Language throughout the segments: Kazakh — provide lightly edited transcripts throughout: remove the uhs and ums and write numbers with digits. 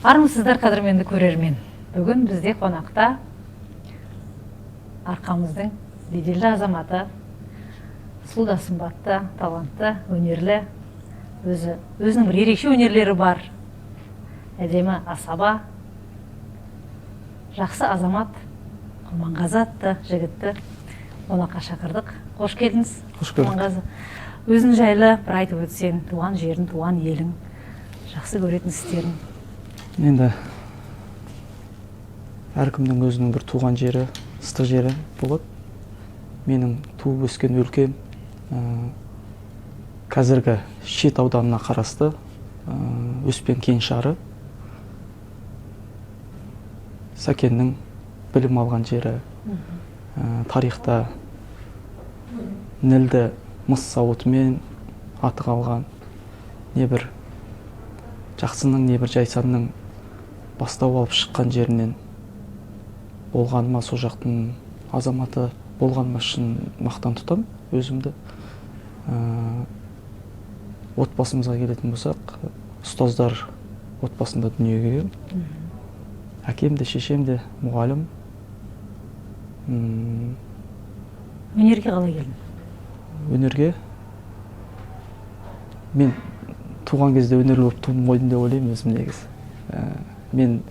Армысыздар, қадірменді көрермен. Бүгін бізде қонақта арқамыздың беделді азаматы, сұлу сымбатты, талантты, өнерлі, өзінің бір ерекше өнерлері бар, әдемі асаба, жақсы азамат, Құрманғазы атты жігітті қонаққа шақырдық. Қош келдіңіз. Қош көрдік. Құрманғазы, өзің жайлы бір айтып өтсең, туған жерің, туған елің, жақсы көретін істерің. Енді әркімнің өзінің бір туған жері, ыстық жері болады. Менің туып өскен өлкем қазіргі Шет ауданына қарасты Өспен кеңшары. Сәкеннің білім алған жері, тарихта Нілді мыс зауытымен аты қалған, не бір жақсының, не бір жайсанның бастау алып шыққан жерінен болғаныма, сол жақтың азаматы болғаныма шын мақтан тұтам өзімді. Отбасымызға келетін болсақ, ұстаздар отбасында дүниеге келдім. Әкем де, шешем де мұғалім. Өнерге қалай келдің? Өнерге мен туған кезде өнерлі болып туып қойдым деп ойлаймын өзім негізі. Мен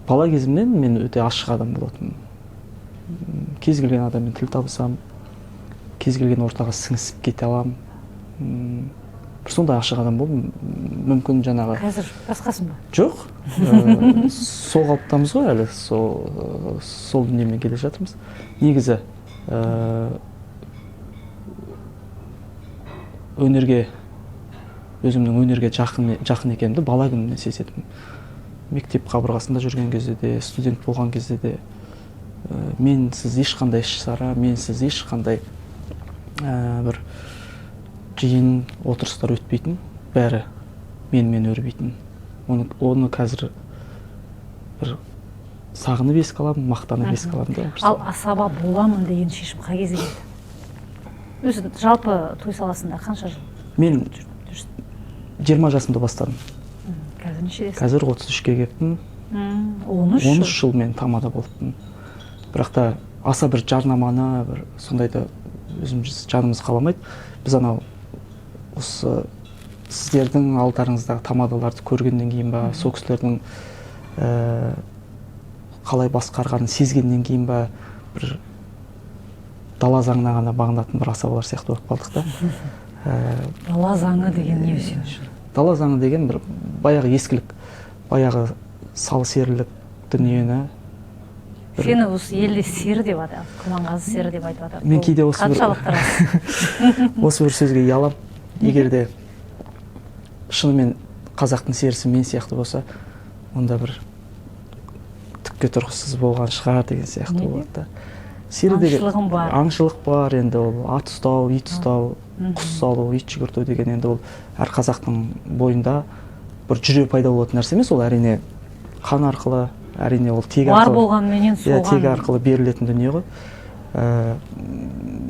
бала кезімнен мен өте ашық адам болатынмын. Кез келген адаммен тіл табысам, кез келген ортаға сіңісіп кете аламын. Бір сондай ашық адам болдым. Мүмкін жаңағы... Қазір басқасың ба? Жоқ. Сол қалыптамыз ғой әлі, сол дүниемен келе жатырмыз. Негізі өзімнің өнерге жақын екенімді бала күнімнен сезетім. Мектеп қабырғасында жүрген кезде де, студент болған кезде де, менсіз ешқандай іс-шара, менсіз ешқандай бір жиын отырыстар өтпейтін, бәрі менімен өрбейтін. Оны қазір бір сағынып еске аламын, мақтанып еске аламын. Ал асаба боламын деген шешім қай кезде келді? Өзі жалпы той саласында қанша жыл? Мен 20 жасымда бастадым. Қазір нешедесің? Қазір 33-ке кеттім. 13 жыл мен тамада болыппын. Бірақ та аса бір жарнаманы, бір сондайды өзіміз жанымыз қаламайды. Біз анау осы сіздердің алдарыңыздағы тамадаларды көргеннен кейін ба, сол кісілердің қалай басқарғанын сезгеннен кейін ба, бір дала заңына ғана бағынатын бір асабалар сияқты болып қалдық та. Дала заңы деген не сен үшін? Дала заңы деген бір баяғы ескілік, баяғы салы серілік дүниені. Сені осы елде сері деп атады, Құрманғазы сері деп айтып атады. Мен кейде осы бір сөзге ұялам. Егер де шынымен қазақтың серісі мен сияқты болса, онда бір түкке тұрғысыз болған шығар деген сияқты болады. Аңшылығым бар. Аңшылық бар, енді ол ат ұстау, ит ұстау, құс салу, ит жүгірту деген енді ол әр қазақтың бойында бір жүре пайда болатын нәрсе емес, ол әрине қан арқылы, әрине ол тегі бар болғанменен соған. Тегі арқылы берілетін дүние ғой.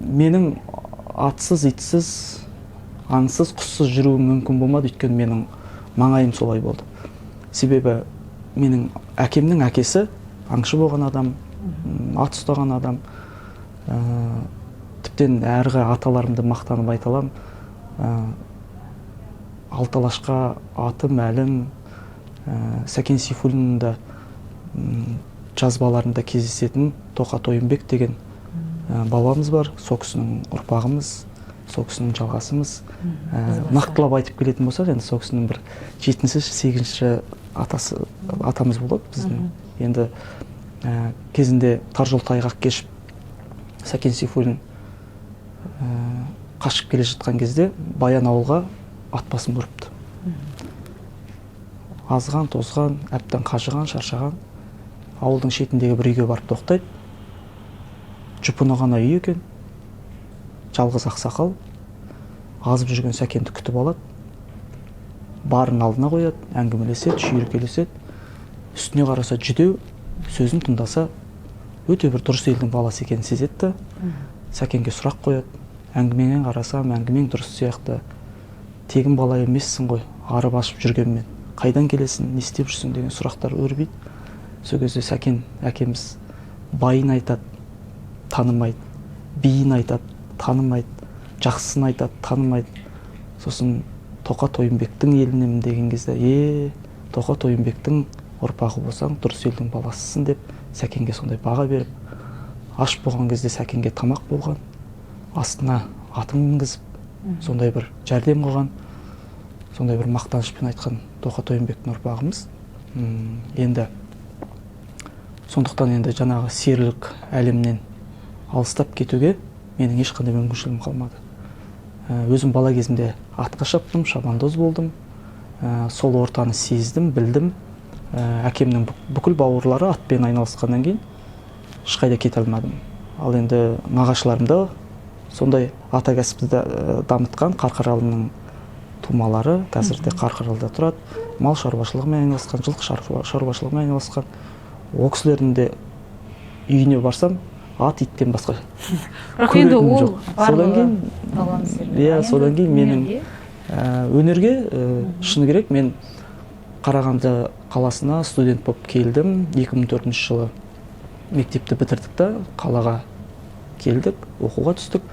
Менің атсыз, итсіз, аңсыз, құссыз жүруім мүмкін болмады, өйткені менің маңайым солай болды. Себебі менің әкемнің әкесі аңшы болған адам, ат ұстаған адам. Тіптен әргі аталарымды мақтанып айта аламын. Алталашқа аты мәлім, Сәкен Сейфуллиннің да жазбаларында кездесетін Тоқа Тойынбек деген бабамыз бар. Сол кісінің ұрпағымыз, сол кісінің жалғасымыз. Нақтылап айтып келетін болсақ, енді сол кісінің бір 7-8-ші атамыз болады біздің. Енді кезінде тар жол тайғақ кешіп, Сәкен Сейфуллин қашып келе жатқан кезде Баян ауылға ат басын бұрыпты. Азған, тозған, әптен қажыған, шаршаған. Ауылдың шетіндегі бір үйге барып тоқтайды. Жұпыны ғана үй екен. Жалғыз ақсақал азып жүрген Сәкенді күтіп алады. Барын алдына қояды, әңгімелеседі, шүйіркелеседі. Үстіне қараса жүдеу, сөзін тыңдаса өте бір дұрыс елдің баласы екенін сезеді. Сәкенге сұрақ қояды. Әңгімеңнен қарасам, әңгімең дұрыс сияқты. Тегін бала емессің ғой, арып ашып жүргенмен. қайдан келесің, не істеп жүрсің деген сұрақтар өрбиді. Сол кезде Сәкен әкеміз байын айтады, танымайды, биін айтады, танымайды, жақсысын айтады, танымайды. Сосын Тоқа Тойынбектің елінемін деген кезде, Тоқа Тойынбектің ұрпағы болсаң, дұрыс елдің баласысың деп Сәкенге сондай баға беріп, аш болған кезде Сәкенге тамақ болған, астына атын мінгізіп, сондай бір жәрдем қылған, сондай бір мақтанышпен айтқан Тоқа Тойынбектің ұрпағымыз. Енді сондықтан енді жаңағы серілік әлемнен алыстап кетуге менің ешқандай мүмкіншілігім қалмады. Өзім бала кезімде атқа шаптым, шабандоз болдым. Сол ортаны сездім, білдім. Әкемнің бүкіл бауырлары атпен айналысқаннан кейін ешқайда кете алмадым. Ал енді нағашыларым да сондай ата кәсіпті дамытқан, Қарқаралының тумалары қазірде Қарқаралыда тұрады. Мал шаруашылығымен айналысқан, жылқы шаруашылығымен айналысқан. Ол кісілердің де үйіне барсам, ат иттен басқа көретінім жоқ. Содан кейін менің өнерге шыны керек, мен Қарағанды қаласына студент болып келдім. 2004 жылы мектепті бітірдік та, қалаға келдік, оқуға түстік.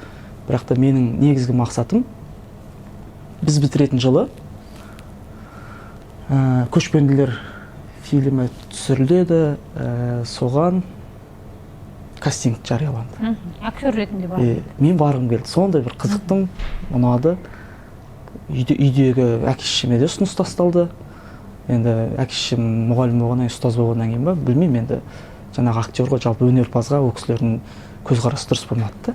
Бірақ та менің негізгі мақсатым, біз бітіретін жылы көшпенділер фильмі түсіріледі, соған кастинг жарияланды. Актер ретінде бар. Мен барғым келді. Сондай бір қызықтым, ұнады. Үйдегі әке-шешеме де ұсыныс тасталды. Енді әке-шешем мұғалім болғаннан, ұстаз болғаннан кейін ба, білмеймін, енді жаңағы актерға, жалпы өнерпазға ол кісілердің көзқарасы дұрыс болмады да.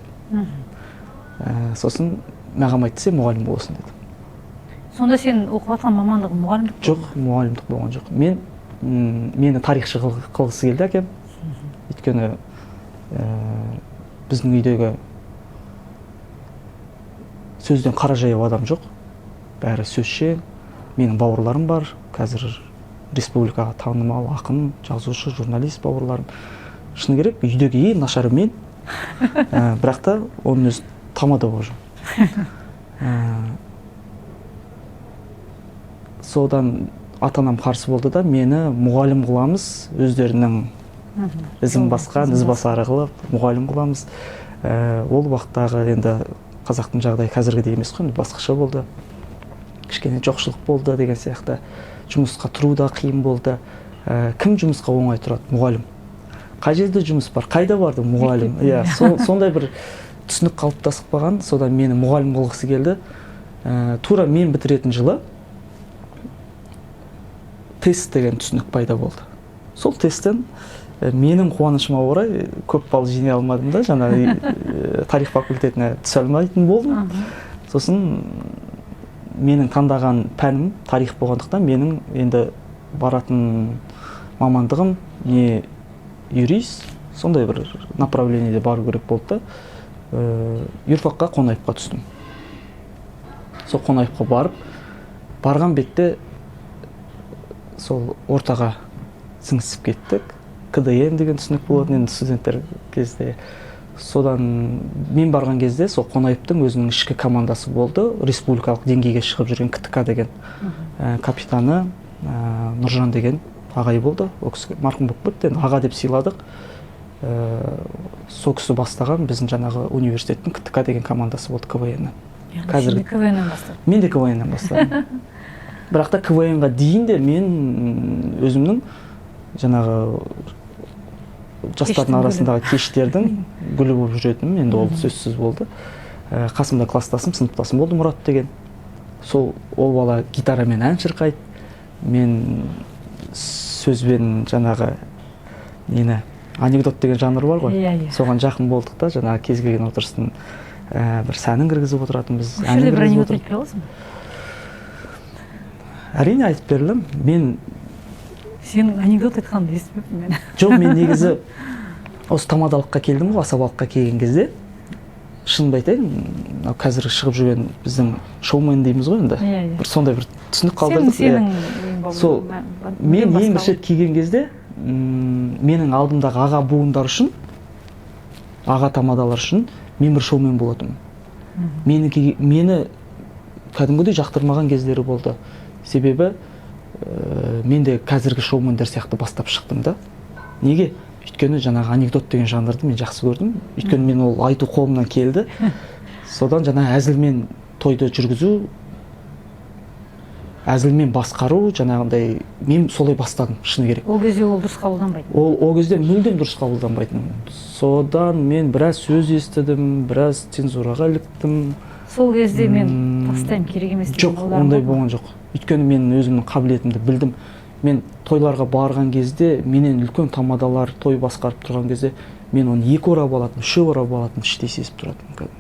Сосын маған айтты, сен мұғалім боласың деді. Сонда сен оқып жатқан мамандығың мұғалімдік? Жоқ, мұғалімдік болған жоқ. Мені тарихшы қылғысы келді әкем. Өйткені біздің үйдегі сөзден қара жаяу адам жоқ. Бәрі сөзшең. Менің бауырларым бар. Қазір республикаға танымал ақын, жазушы, журналист бауырларым. Шыны керек, үйдегі ең нашары мен. Бірақ та оның өзі тамада болжым. Содан ата-анам қарсы болды да, мені мұғалім қыламыз, өздерінің ізін басқан, ізбасары қылып, мұғалім қыламыз. Ол уақыттағы енді қазақтың жағдайы қазіргідей емес қой, басқаша болды. Кішкене жоқшылық болды деген сияқты. Жұмысқа тұру да қиын болды. Кім жұмысқа оңай тұрады? Мұғалім. Қай жерде жұмыс бар? Қайда барды мұғалім? Сондай бір түсінік қалыптасып қалған. Содан мені мұғалім қылғысы келді. Тура мен бітіретін жылы тест деген түсінік пайда болды. Сол тесттен менің қуанышыма орай көп балл жинай алмадым да, жаңағы тарих факультетіне түсе алмайтын болдым. Сосын менің таңдаған пәнім тарих болғандықтан менің енді баратын мамандығым не юрист, сондай бір направлениеде бару керек болды да. Юрфакқа Қонаевқа түстім. Сол Қонаевқа барған бетте сол ортаға сіңісіп кеттік. КДН деген түсінік болатын енді студенттер кезде. Содан мен барған кезде сол Қонаевтың өзінің ішкі командасы болды. Республикалық деңгейге шығып жүрген КТК деген капитаны Нұржан деген ағай болды. Ол кісі марқұм болып кетті, аға деп сыйладық. Сол кісі бастаған біздің жаңағы университеттің КТК деген командасы болды КВН-нен. Сен де КВН-нен бастадың? Мен де КВН-нен бастадым. Бірақ та КВН-ға дейін де мен өзімнің жаңағы жастардың арасындағы кештердің гүлі болып жүретінім, енді ол сөзсіз болды. Қасымда класстасым, сыныптасым болды Мұрат деген. Ол бала гитарамен ән шырқайды. Мен сөзбен жаңағы анекдот деген жанр бар ғой. Соған жақын болдық та, жаңағы кез келген отырыстың бір сәнін кіргізіп отыратынбыз. Осы жерде бір анекдот айтып бере аласың ба? Әрине айтып берілем. Мен сенің анекдот айтқаныңды естімеппін мен. Жоқ, мен негізі осы тамадалыққа келдім ғой, асабалыққа келген кезде, шынымды айтайын, қазір шығып жүрген біздің шоумен дейміз ғой енді. Бір сондай бір түсінік қалдырдық. Мен ең бір рет келген кезде, менің алдымдағы аға буындар үшін, аға тамадалар үшін мен бір шоумен болатым. Мені кәдімгідей жақтырмаған кездері болды. Себебі мен де қазіргі шоумендер сияқты бастап шықтым да. Неге? Өйткені жаңағы анекдот деген жанрды мен жақсы көрдім. Өйткені мен ол айту қолымнан келді. Содан жаңа әзілмен тойды жүргізу, әзілмен басқару, жаңағындай мен солай бастадым, шыны керек. Ол кезде ол дұрыс қабылданбайды. Ол кезде мүлдем дұрыс қабылданбайтын. Содан мен біраз сөз естідім, біраз цензураға іліктім. Сол кезде мен тастаймын, керек емес деген Жоқ, ондай болған жоқ. Өйткені мен өзімнің қабілетімді білдім. Мен тойларға барған кезде, менен үлкен тамадалар той басқарып тұрған кезде, мен оны 2 орап алатын, 3 орап алатын, іштей сезіп тұратынмын.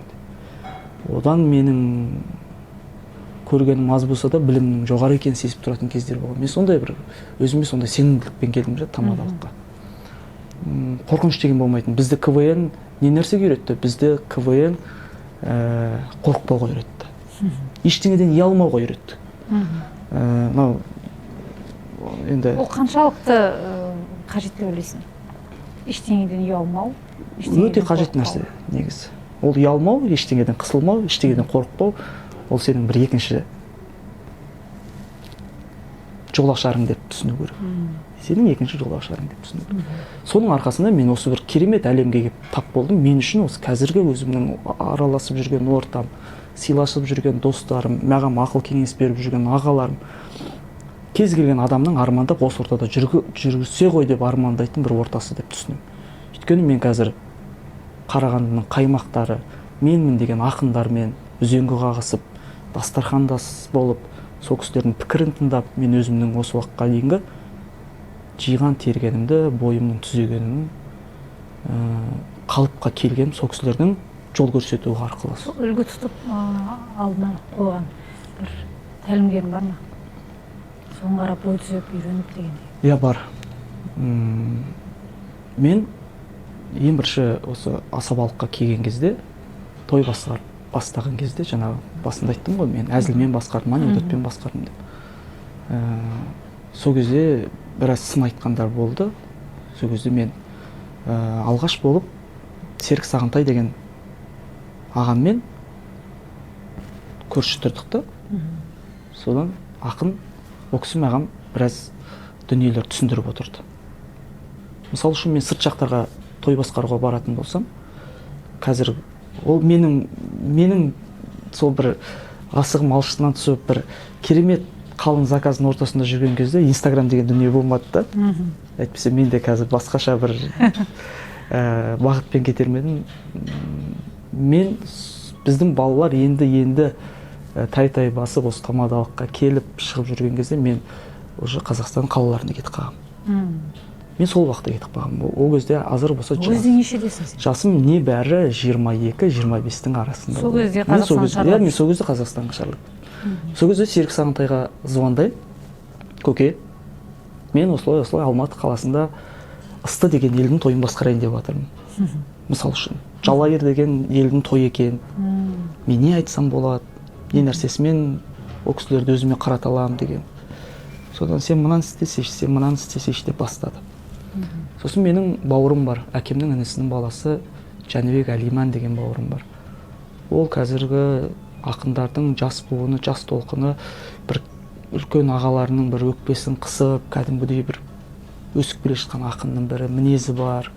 Одан менің көргенім аз болса да білімнің жоғары екенін сезіп тұратын кездер болған. Мен сондай бір өзіме сондай сенімділікпен келдім же тамадалыққа. Қорқыныш деген болмайтын. Бізді КВН не нәрсеге үйретті? Бізді КВН қорықпауға үйретті. Ештеңеден ұялмауға үйретті. Мынау енді ол қаншалықты қажет деп ойлайсың? Ештеңеден ұялмау, өте қажет нәрсе негізі. Ол ұялмау, ештеңеден қысылмау, ештеңеден қорықпау, ол сенің бір екінші жолашарың деп түсіну керек. Сенің екінші жолашарың деп түсіну керек. Соның арқасында мен осы бір керемет әлемге келіп тап болдым. Мен үшін осы қазіргі өзімнің араласып жүрген ортам, сыйласып жүрген достарым, маған ақыл кеңес беріп жүрген ағаларым, кез келген адамның армандап осы ортада жүргізсе ғой деп армандайтын бір ортасы деп түсінемін. Өйткені мен қазір Қарағандының қаймақтары, менмін деген ақындармен үзеңгі қағысып, дастархандас болып, сол кісілердің пікірін тыңдап, мен өзімнің осы уақытқа дейінгі жиған тергенімді, бойымның түзегенімін қалыпқа келгенім сол кісілердің жол көрсетуі арқылы. Үлгі тұтып алдына қойған бір тәлімгерің бар ма? Соған қарап бой түзеп үйреніп дегендей. Иә, бар. Мен ең бірінші осы асабалыққа келген кезде, той бастаған кезде, жаңағы басында айттым ғой, мен әзілмен басқардым, анекдотпен басқардым деп. Сол кезде біраз сын айтқандар болды. Сол кезде мен алғаш болып Серік Сағынтай деген ағаммен көрші тұрдық та. Содан ақын ол кісі маған біраз дүниелер түсіндіріп отырды. Мысалы үшін мен сырт жақтарға той басқаруға баратын болсам, қазір ол менің сол бір ғасығым алшысынан түсіп бір керемет қалың заказдың ортасында жүрген кезде Инстаграм деген дүние болмады да. Әйтпесе мен де қазір басқаша бір бағытпен кетер едім. Біздің балалар енді тай басып осы тамадалыққа келіп шығып жүрген кезде мен уже Қазақстан қалаларына кетіп қалғам. Мен сол уақытта кетіп қалғам. Ол кезде азыр болса нешедесің сен? жасым небәрі 22-25-тің арасында. Сол кезде Қазақстан шарлап. Мен сол кезде Қазақстанға шарлап. Сол кезде Серік Сағынтайға звондаймын. Көке, мен осылай Алматы қаласында Ысты деген елдің тойын басқарайын деп жатырмын. Мысалы үшін, Жалайыр деген елдің тойы екен. Мен не айтсам болады, не нәрсесімен ол кісілерді өзіме қарата аламын деген. Содан сен мынаны істесейші деп бастады. Сосын менің бауырым бар, әкемнің інісінің баласы Жәнібек Әлиман деген бауырым бар. Ол қазіргі ақындардың жас буыны, жас толқыны бір үлкен ағаларының бір өкпесін қысып, кәдімгідей бір өсіп келе жатқан ақынның бірі, мінезі бар,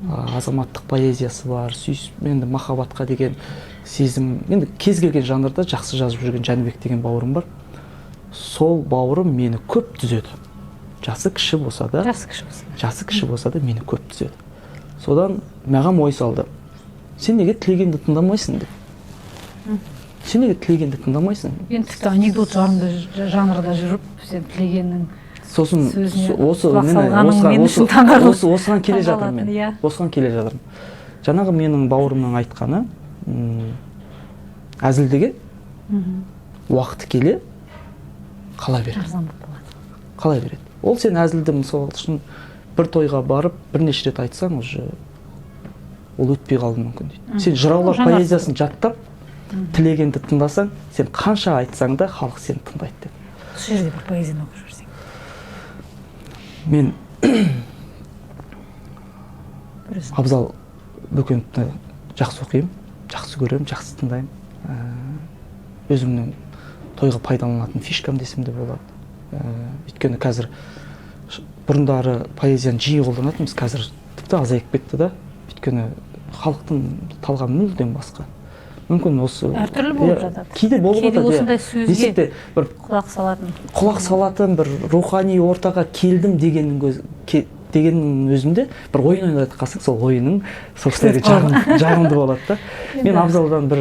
азаматтық поэзиясы бар, енді махаббатқа деген сезім, енді кез келген жанрда жақсы жазып жүрген Жәнібек деген бауырым бар. Сол бауырым мені көп түзеді. Жасы кіші болса да мені көп түзеді. Содан маған ой салды. Сен неге тілегенді тыңдамайсың деп. Сен неге тілегенді тыңдамайсың? Енді тіпті анекдот жанрда жүріп, сен тілегеннің сөзіне құлақ салғаның мен үшін таңғалып. Осыған келе жатырмын. Жаңағы менің бауырымның айтқаны, әзілдіге уақыты келе қала береді. Ол сен әзілді мысалы үшін бір тойға барып, бірнеше рет айтсаң, ол өтпей қалуы мүмкін дейді. Сен жыраулар поэзиясын жаттап, тілегенді тыңдасаң, сен қанша айтсаң да халық сені тыңдайды деп. Осы жерде бір поэзияны оқып жүрсең. Мен Абзал Бөкеновті жақсы оқимын, жақсы көремін, жақсы тыңдаймын. Өзімнің тойға пайдаланатын фишкам десем де болады. Өйткені қазір бұрындары поэзияны жиі қолданатынбыз, қазір тіпті азайып кетті да. Өйткені халықтың талғамы мүлдем басқа. Мүмкін осы әртүрлі болып жатады. Кейде болып жатады. Кейде осындай сөзге бір құлақ салатын бір рухани ортаға келдім дегеннің өзінде бір ойын ойнатып қалсаң, сол ойының сол кісілерге жағымды болады да. Мен Абзалдан бір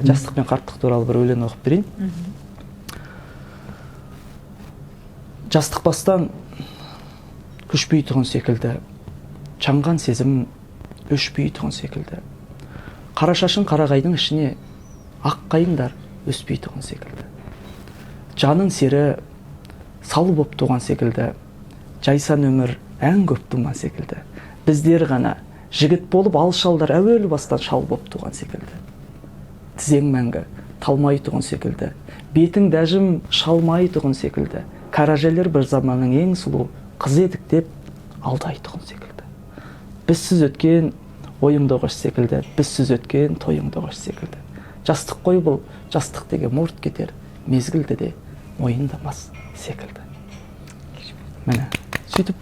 жастық пен қарттық туралы бір өлең оқып берейін. Жастық бастан өшпей тұғын секілді, жанған сезім өшпей тұғын секілді. Қара шашын қарағайдың ішіне ақ қайыңдар өспей тұғын секілді. Жаның сері салы боп туған секілді, жайсан өмір ән көп думан секілді. Біздер ғана жігіт болып алшалдар әуелі бастан шал боп туған секілді. Тізең мәңгі талмай тұғын секілді, бетің дәжім шалмай тұғын секілді. Каражелер бір заманның ең сұлу қыз едік деп алдай тұғын секілді. Бізсіз өткен ойыңды қош секілді, бізсіз өткен тойыңды қош секілді. Жастық қой бұл, жастық деген мұрт кетер, мезгілді де мойындамас секілді. Міне, сөйтіп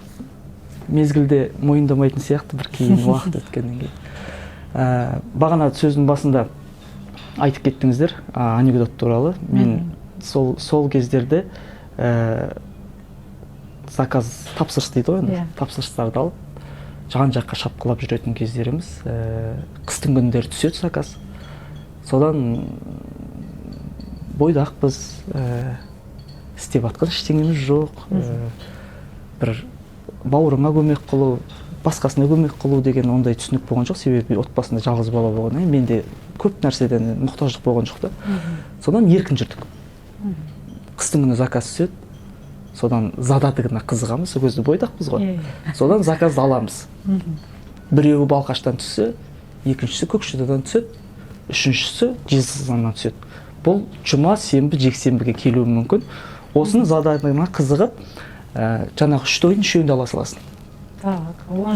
мезгілде мойындамайтын сияқты бір кейін уақыт өткеннен кейін. Бағана сөздің басында айтып кеттіңіздер анекдот туралы. Мен сол кездерде заказ тапсырыс дейді ғой, тапсырыстарды алып жан-жаққа шапқылап жүретін кездеріміз. Қыстың күндері түседі заказ. Содан бойдақпыз, істеп атқан ештеңеміз жоқ. Бір бауырыңа көмек қылу, басқасына көмек қылу деген ондай түсінік болған жоқ, себебі отбасында жалғыз бала болғаннан кейін менде көп нәрседен мұқтаждық болған жоқ та. Содан еркін жүрдік. Қыстың күні заказ түседі. Содан задатығына қызығамыз, сол кезде бойдақпыз ғой. Содан заказды аламыз. Біреуі Балқаштан түссе, екіншісі Көкшетаудан түседі, үшіншісі Жезқазғаннан түседі. Бұл жұма, сенбі, жексенбіге келуі мүмкін. Осының задатығына қызығып, жаңағы 3 тойдың 3-еуінде ала саласың.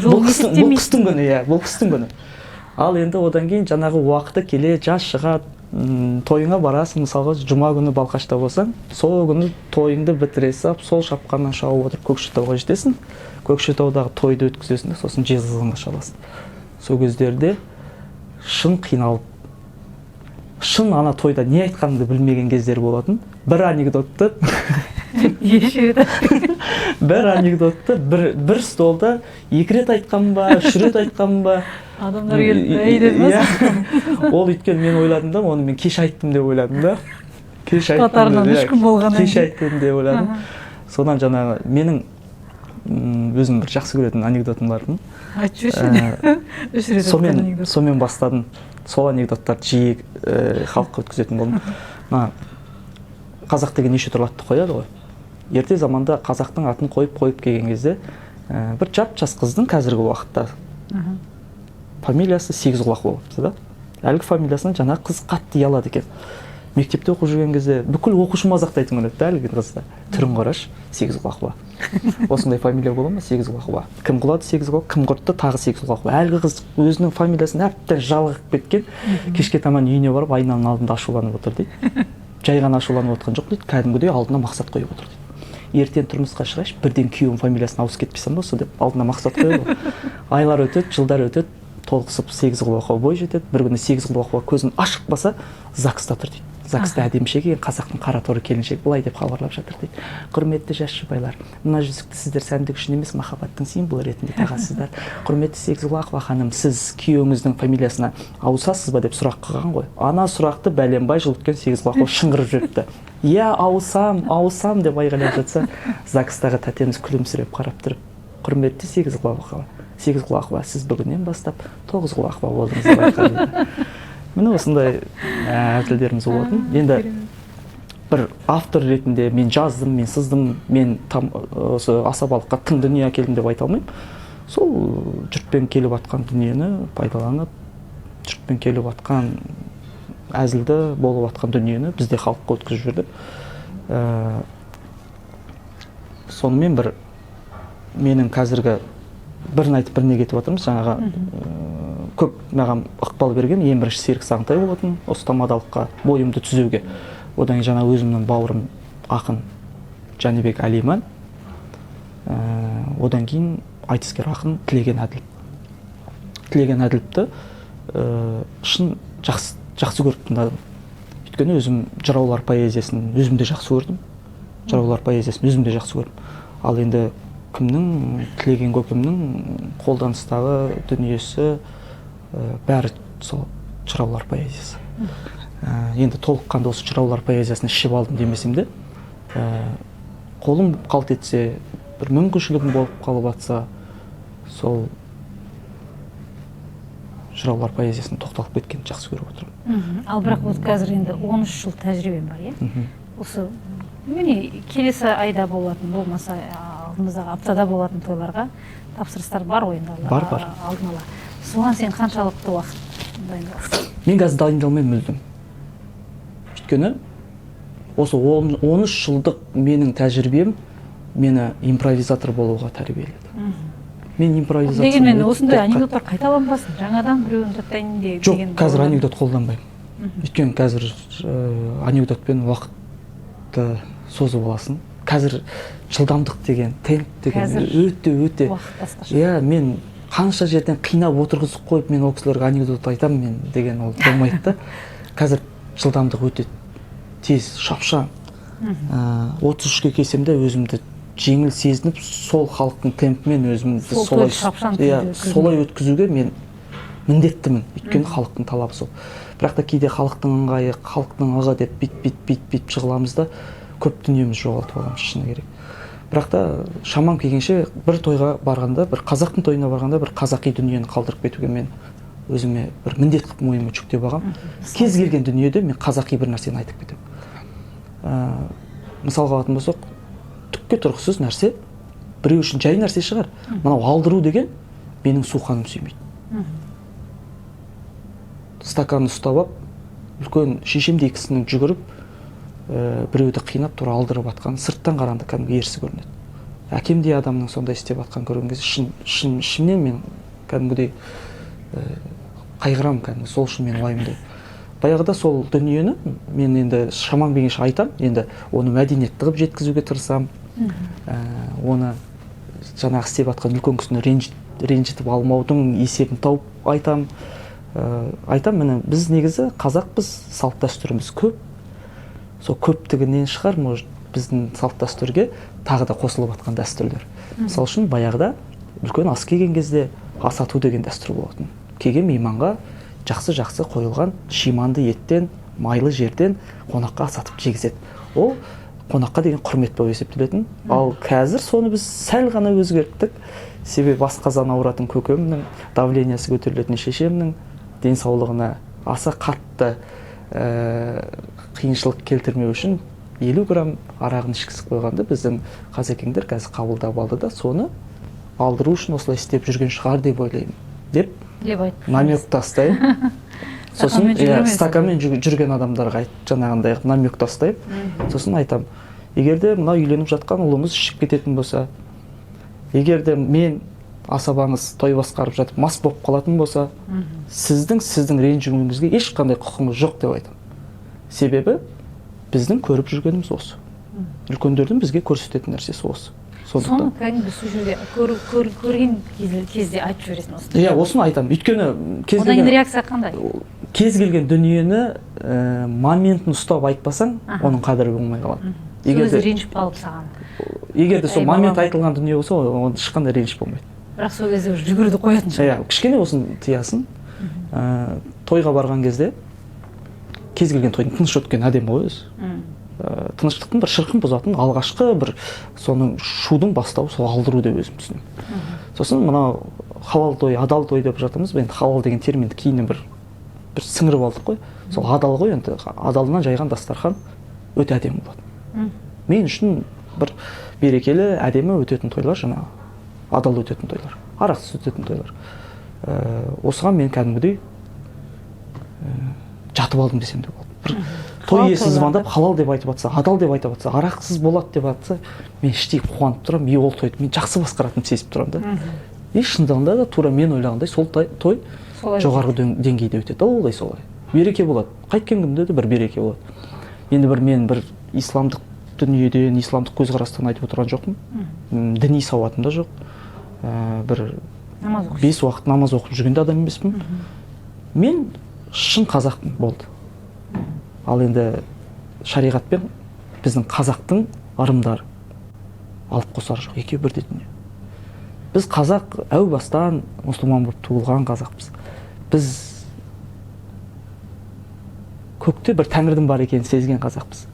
Бұл қыстың күні, бұл қыстың күні. Ал енді одан кейін жаңағы уақыты келе, жаз шығады, тойыңа барасың, мысалға жұма күні Балқашта болсаң, сол күні тойыңды бітіре сап, сол шапқаннан шауып отырып Көкшетауға жетесің. Көкшетаудағы тойды өткізесің, сосын Жезқазғанға шабасың. Сол кездерде шын қиналып, шын ана тойда не айтқанымды білмеген кездер болатын. Бір анекдотты бір столда 2 рет айтқан ба, 3 рет айтқан ба, адамдар келіп ол өйткені мен ойладым да, оны мен кеш айттым деп ойладым да. Кеш айттым деп ойладым. Содан жаңағы менің өзім бір жақсы көретін анекдотым бар. Айтшы үшін. Сонымен бастадым. Сол анекдоттарды жиі халыққа өткізетін болдым. Қазақ деген неше түрлі атты қояды ғой. Ерте заманда қазақтың атын қойып келген кезде бір жас қыздың қазіргі уақытта фамилиясы Сегізқұлақ болыпты да. Әлгі фамилиясынан жаңа қыз қатты ұялады екен. Мектепте оқып жүрген кезде бүкіл оқушы мазақтайтын көрінеді да әлгі қызды. Түрін қарашы, Сегізқұлақ ба. Осындай фамилия бола ма? Сегізқұлақ ба. Кім қылады Сегізқұлақ, кім құртты тағы Сегізқұлақ ба. Әлгі қыз өзінің фамилиясын әбден жалғап кеткен. Кешке таман үйіне барып айнаның алдында ашуланып отыр дейді. Жай ғана ашуланып отқан жоқ дейді, кәдімгідей алдына мақсат қойып отыр дейді. Ертең тұрмысқа шығайыншы, бірден күйеуім фамилиясын ауысып кетпесем болса деп алдына мақсат қойып. Айлар өтеді, жылдар өтеді, толықсып Сегізқұлаққа бой жетеді. Бір күні Сегізқұлаққа көзін ашып баса, ЗАГСта тұр дейді. ЗАГСта әдеміше келген қазақтың қара торы келіншек былай деп хабарлап жатыр дейді. Құрметті жас жұбайлар, мына жүзікті сіздер сәндік үшін емес, махаббаттың символы ретінде тағасыздар. Құрметті Сегізқұлақова ханым, сіз күйеуіңіздің фамилиясына ауысасыз ба деп сұрақ қойған ғой. Ана сұрақты бәленбай жыл өткен Сегізқұлақова шыңғырып жіберіпті. Иә, ауысам деп айғайлап жатса, ЗАГСтағы тәтеміз күлімсіреп қарап тұрып, құрметті Сегізқұлақова, сіз бүгіннен бастап Тоғызқұлақова болдыңыз деп айқайлады. Міне осындай әзілдеріміз болатын. Енді бір автор ретінде мен жаздым, мен сыздым, мен осы асабалыққа тың дүние әкелдім деп айта алмаймын. Сол жұртпен келіп атқан дүниені пайдаланып, жұртпен келіп атқан әзілді болып атқан дүниені бізде халыққа өткізіп жүрді. Сонымен бір менің қазіргі бірін айтып біріне кетіп отырмыз. Жаңаға көп маған ықпал берген ең бірінші Серік Сағынтай болатын, осы тамадалыққа бойымды түзеуге. Одан кейін жаңа өзімнің бауырым ақын Жәнібек Әлиман, одан кейін айтыскер ақын Тілеген Әділ. Тілеген Әділовті шын жақсы көріп тыңдадым. Өйткені өзім жыраулар поэзиясын өзім де жақсы көрдім. Ал енді кімнің, Тілеген көкемнің қолданыстағы дүниесі бәрі сол жыраулар поэзиясы. Енді толыққанды осы жыраулар поэзиясын ішіп алдым демесем де, қолым қалт етсе, бір мүмкіншілігім болып қалып атса, сол жыраулар поэзиясын тоқталып кеткенді жақсы көріп отырмын. Ал бірақ осы қазір енді 13 жыл тәжірибем бар, иә? Осы міне келесі айда болатын, болмаса алдымыздағы аптада болатын тойларға тапсырыстар бар ғой енді алдын ала. Соған сен қаншалықты уақыт дайындаласың? Мен қазір дайындалмаймын мүлдем. Өйткені осы 13 жылдық менің тәжірибем мені импровизатор болуға тәрбиеледі. Мен импровизация... Дегенмен осындай анекдоттар қайталанбасын, жаңадан біреуін жаттайын деген... Жоқ, қазір анекдот қолданбаймын. Өйткені қазір анекдотпен уақытты созып аласың. Қазір жылдамдық деген, темп деген өте... Иә, мен қанша жерден қинап отырғызып қойып, мен ол кісілерге анекдот айтамын мен деген ол болмайды да. Қазір жылдамдық өте тез, шапшаң. 33-ке келсем де өзімді жеңіл сезініп, сол халықтың темпімен өзімді солай өткізуге мен міндеттімін. Өйткені халықтың талабы сол. Бірақ та кейде халықтың ыңғайы, халықтың ығы деп бит жығыламыз да, көп дүниеміз жоғалтып аламыз, шыны керек. Бірақ та шамам келгенше бір тойға барғанда, бір қазақтың тойына барғанда, бір қазақи дүниені қалдырып кетуге мен өзіме бір міндет қылып мойныма жүктеп алғам. Кез келген дүниеде мен қазақи бір нәрсені айтып кетемін. Мысалға алатын болсақ, түкке тұрғысыз нәрсе, біреу үшін жай нәрсе шығар. Мынау алдыру деген менің суқаным сүймейді. Стаканды ұстап алып, үлкен шешемдей кісінің жүгіріп, біреуді қинап тұра алдырып атқан, сырттан қарағанда кәдімгі ерсі көрінеді. Әкемдей адамның сондай істеп атқан көрген кезде ішімнен мен кәдімгідей қайғырам, кәдімгі сол үшін мен уайымдаймын. Баяғыда сол дүниені мен енді шамам келгенше айтам, енді оны мәдениетті қылып жеткізуге тырысам, оны жаңағы істеп атқан үлкен кісіні ренжітіп алмаудың есебін тауып айтам. Міне біз негізі қазақпыз, салт дәстүріміз көп. Сол көптігінен шығар, может, біздің салт дәстүрге тағы да қосылып атқан дәстүрлер. Мысалы үшін баяғыда үлкен ас келген кезде ас ату деген дәстүр болатын. Келген мейманға жақсы қойылған шиманды еттен, майлы жерден қонаққа ас атып жегізеді. Ол қонаққа деген құрмет болып есептелетін. Ал қазір соны біз сәл ғана өзгерттік. Себебі асқазан ауыратын көкемнің, давлениясы көтерілетін шешемнің денсаулығына аса қатты қиыншылық келтірмеу үшін 50 грамм арағын ішкізіп қойғанды біздің қазекеңдер қазір қабылдап алды да, соны алдыру үшін осылай істеп жүрген шығар деп ойлаймын. Деп намек тастаймын. Сосын стаканмен жүрген адамдарға жаңағындай намек тастаймын. Сосын айтам, егерде мына үйленіп жатқан ұлымыз ішіп кететін болса, егерде мен асабаңыз той басқарып жатып мас болып қалатын болса, сіздің ренжуіңізге ешқандай құқыңыз жоқ деп айтам. Себебі біздің көріп жүргеніміз осы. Үлкендердің бізге көрсететін нәрсесі осы. Соны кәдімгі сол жерде көрген кезде айтып жібересің осыны. Иә, осыны айтам. Өйткені одан кейін реакция қандай? Кез келген дүниені моментін ұстап айтпасаң, оның қадірі болмай қалады. Өзі ренжіп қалып саған. Егерде сол момент айтылған дүние болса, онда ешқандай реніш болмайды. Бірақ сол кезде жүгіруді қоятын шығар. Иә, кішкене осын тиясын. Тойға барған кезде кез келген тойдың тыныш өткен әдемі ғой өзі. Тыныштықтың бір шырқын бұзатын алғашқы бір соның шудың бастауы сол алдыру деп өзім түсінемін. Сосын мынау халал той, адал той деп жатырмыз. Енді халал деген терминді кейіннен бір сіңіріп алдық қой. Сол адал ғой, енді адалынан жайған дастархан өте әдемі болады. Мен үшін бір берекелі, әдемі өтетін тойлар жаңағы адал өтетін тойлар, арақсыз өтетін тойлар. Осыған мен кәдімгідей жатып алдым десем де болады. Той иесі звондап халал деп айтып жатса, адал деп айтып жатса, арақсыз болады деп жатса, мен іштей қуанып тұрамын, ол тойды мен жақсы басқаратынымды сезіп тұрамын да. Шындығында да тура мен ойлағандай сол той жоғарғы деңгейде өтеді. Олай солай. Береке болады. Қайткен күнде де бір береке болады. Енді мен бір исламдық дүниеден, исламдық көзқарастан айтып отырған жоқпын. Діни сауатым да жоқ. Бір 5 уақыт намаз оқып жүрген адам емеспін. Мен шын қазақпын, болды. Ал енді шариғатпен біздің қазақтың ырымдары алып қосар жоқ, екеуі бірдей дүние. Біз қазақ әу бастан мұсылман болып туылған қазақпыз. Біз көкте бір тәңірдің бар екенін сезген қазақпыз.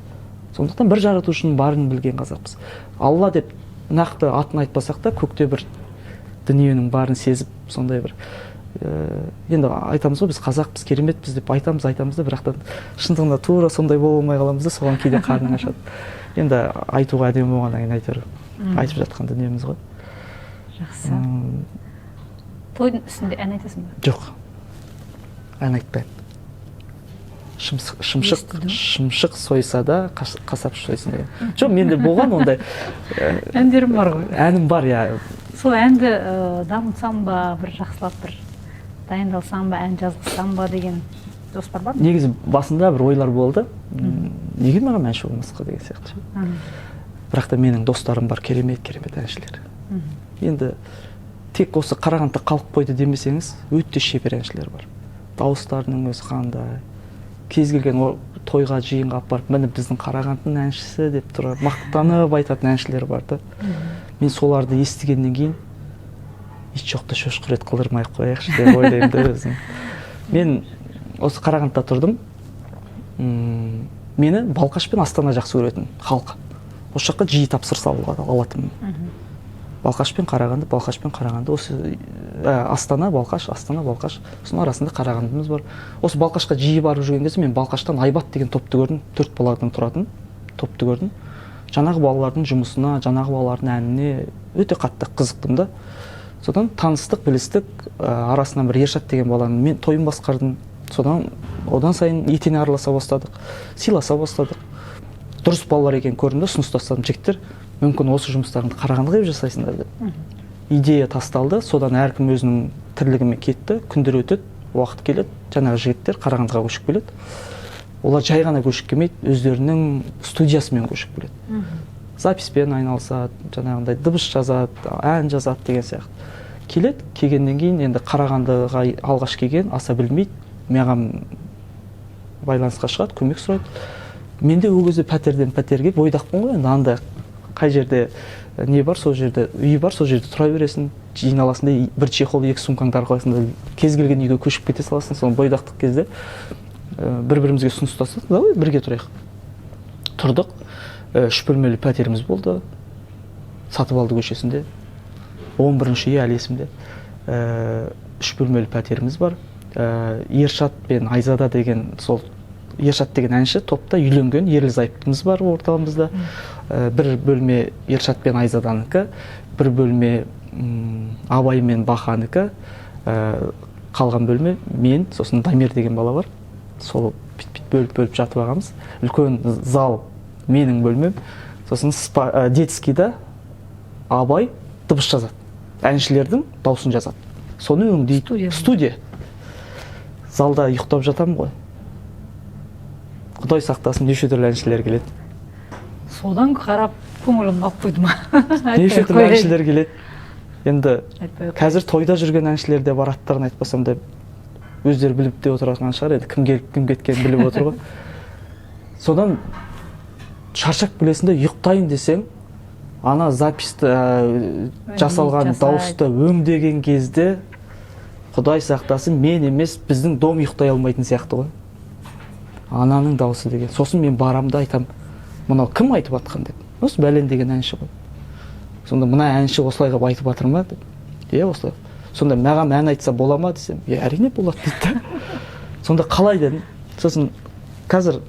Сондықтан бір жаратушының барын білген қазақпыз. Алла деп нақты атын айтпасақ та, көкте бір дүниенің барын сезіп, сондай бір енді айтамыз ғой, біз қазақпыз, кереметпіз деп айтамыз да, бірақтан шындығында тура сондай бола алмай қаламыз да, соған кейде қарның ашады. Енді айтуға әдемі болғаннан кейін әйтеуір айтып жатқан дүниеміз ғой. Жақсы. Тойдың үстінде ән айтасың ба? Жоқ, ән айтпаймын. Шымшық сойса да қасапшы сойсын деген. Жоқ, менде болған ондай. Әндерім бар ғой. Әнім бар, иә. Сол әнді дамытсам ба, бір жақсылап бір дайындалсам ба, ән жазғызсам ба деген жоспар бар ма? Негізі басында бір ойлар болды. Неге маған әнші болмасқа деген сияқты. Бірақ та менің достарым бар, керемет әншілер. Енді тек осы Қарағандыда қалып қойды демесеңіз, өте шебер әншілер бар. Дауыстарының өзі қандай. Кез келген тойға, жиынға апарып, міне біздің Қарағандының әншісі деп тұрар, мақтанып айтатын әншілер бар да. Мен соларды естігеннен кейін еш жоқта шошқыр ет қылдырмай қояйықшы деп ойлаймын да өзім. Мен осы Қарағандыда тұрдым. Мені Балқаш пен Астана жақсы көретін халық. Осы жаққа жиі тапсырыс алатынмын. Балқаш пен Қарағанды, осы Астана, Балқаш. Соның арасында Қарағандымыз бар. Осы Балқашқа жиі барып жүрген кезде мен Балқаштан Айбат деген топты көрдім, 4 баладан тұратын топты көрдім. Жаңағы балалардың жұмысына, жаңағы балалардың әніне өте қатты қызықтым да. Содан таныстық, білістік, арасынан бір Ершат деген баланың мен тойын басқардым. Одан сайын етене араласа бастадық, сыйласа бастадық. Дұрыс балалар екен көрдім да, ұсыныс тастадым. Жігіттер, мүмкін осы жұмыстарыңды Қарағандыға жасайсыңдар деп. Идея тасталды, содан әркім өзінің тірлігімен кетті, күндер өтеді, уақыт келеді, жаңағы жігіттер Қарағандыға көшіп келеді. Олар жай ғана көшіп келмейді, өздерінің студиясымен көшіп келеді. Записпен айналысады, жаңағындай дыбыс жазады, ән жазады деген сияқты. Келеді, келгеннен кейін енді Қарағандыға алғаш келген, аса білмейді, маған байланысқа шығады, көмек сұрайды. Менде ол кезде пәтерден пәтерге бойдақпын ғой, енді анда қай жерде не бар, сол жерде үй бар, сол жерде тұра бересің, жиналасың да бір чехол, 2 сумкаңды арқалайсың да кез келген үйге көшіп кете саласың. Соны бойдақтық кезде бір-бірімізге ұсыныс тастадық, давай бірге тұрайық. Тұрдық, 3 бөлмелі пәтеріміз болды, Сатыбалды көшесінде, 11-ші үй, әлі есімде. 3 бөлмелі пәтеріміз бар. Ершат пен Айзада деген, сол Ершат деген әнші топта үйленген ерлі-зайыптымыз бар орталығымызда. Бір бөлме Ершат пен Айзаданікі, бір бөлме Абай мен Баханікі, қалған бөлме мен, сосын Дамир деген бала бар. Сол бөліп жатып ағамыз. Үлкен зал менің бөлмем. Сосын детскийда Абай дыбыс жазады. Әншілердің даусын жазады. Соны өңдейді. Студия. Залда ұйықтап жатамын ғой. Құдай сақтасын, неше түрлі әншілер келеді. Содан қарап көңілім қалып қойды ма? Неше түрлі әншілер келеді. Енді қазір тойда жүрген әншілер де бар, аттарын айтпасам да өздері біліп те отырған шығар, енді кім келіп кім кеткенін біліп отыр ғой. Содан шаршап келесің де ұйықтайын десең, ана записті жасалған дауысты өңдеген кезде Құдай сақтасын, мен емес, біздің дом ұйықтай алмайтын сияқты ғой. Ананың дауысы деген. Сосын мен барамда айтам, мынау кім айтып атқан деп. Осы Бәлен деген әнші ғой. Сонда мына әнші осылай қылып айтып атыр ма деп. Осылай. Сонда маған ән айтса бола ма десем, әрине болады дейді. Сонда қалай дедім. Сосын қазір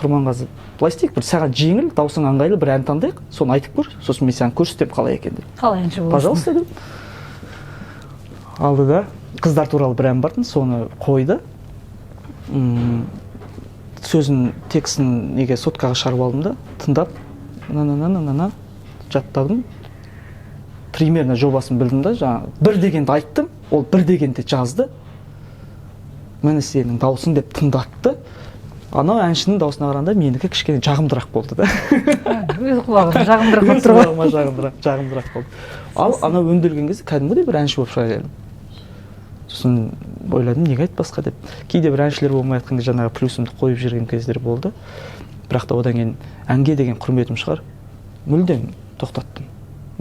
Құрманғазы, былай істейік, бір саған жеңіл, даусың ыңғайлы бір ән таңдайық, соны айтып көр, сосын мен саған көрсетем қалай екен деп. Қалай әнші боласың? Пожалуйста дедім. Алды да, қыздар туралы бір ән бартын, соны қойды. Сөзін, текстін неге соткаға шығарып алдым да, тыңдап, жаттадым. Примерно жобасын білдім да, жаңа бір дегенді айттым, ол бір дегенді жазды. Міне сенің даусың деп тыңдатты. анау әншінің даусына қарағанда менікі кішкене жағымдырақ болды да. Өз құлағым жағымдырақ болып тұр ғой. Жағымдырақ болды. Ал анау өнделген кезде кәдімгідей бір әнші болып шыға келдім. Сосын ойладым, неге айтпасқа деп. Кейде бір әншілер болмай жатқан кезде жаңағы плюсымды қойып жүрген кездер болды. Бірақ та одан кейін әнге деген құрметім шығар. Мүлдем тоқтаттым.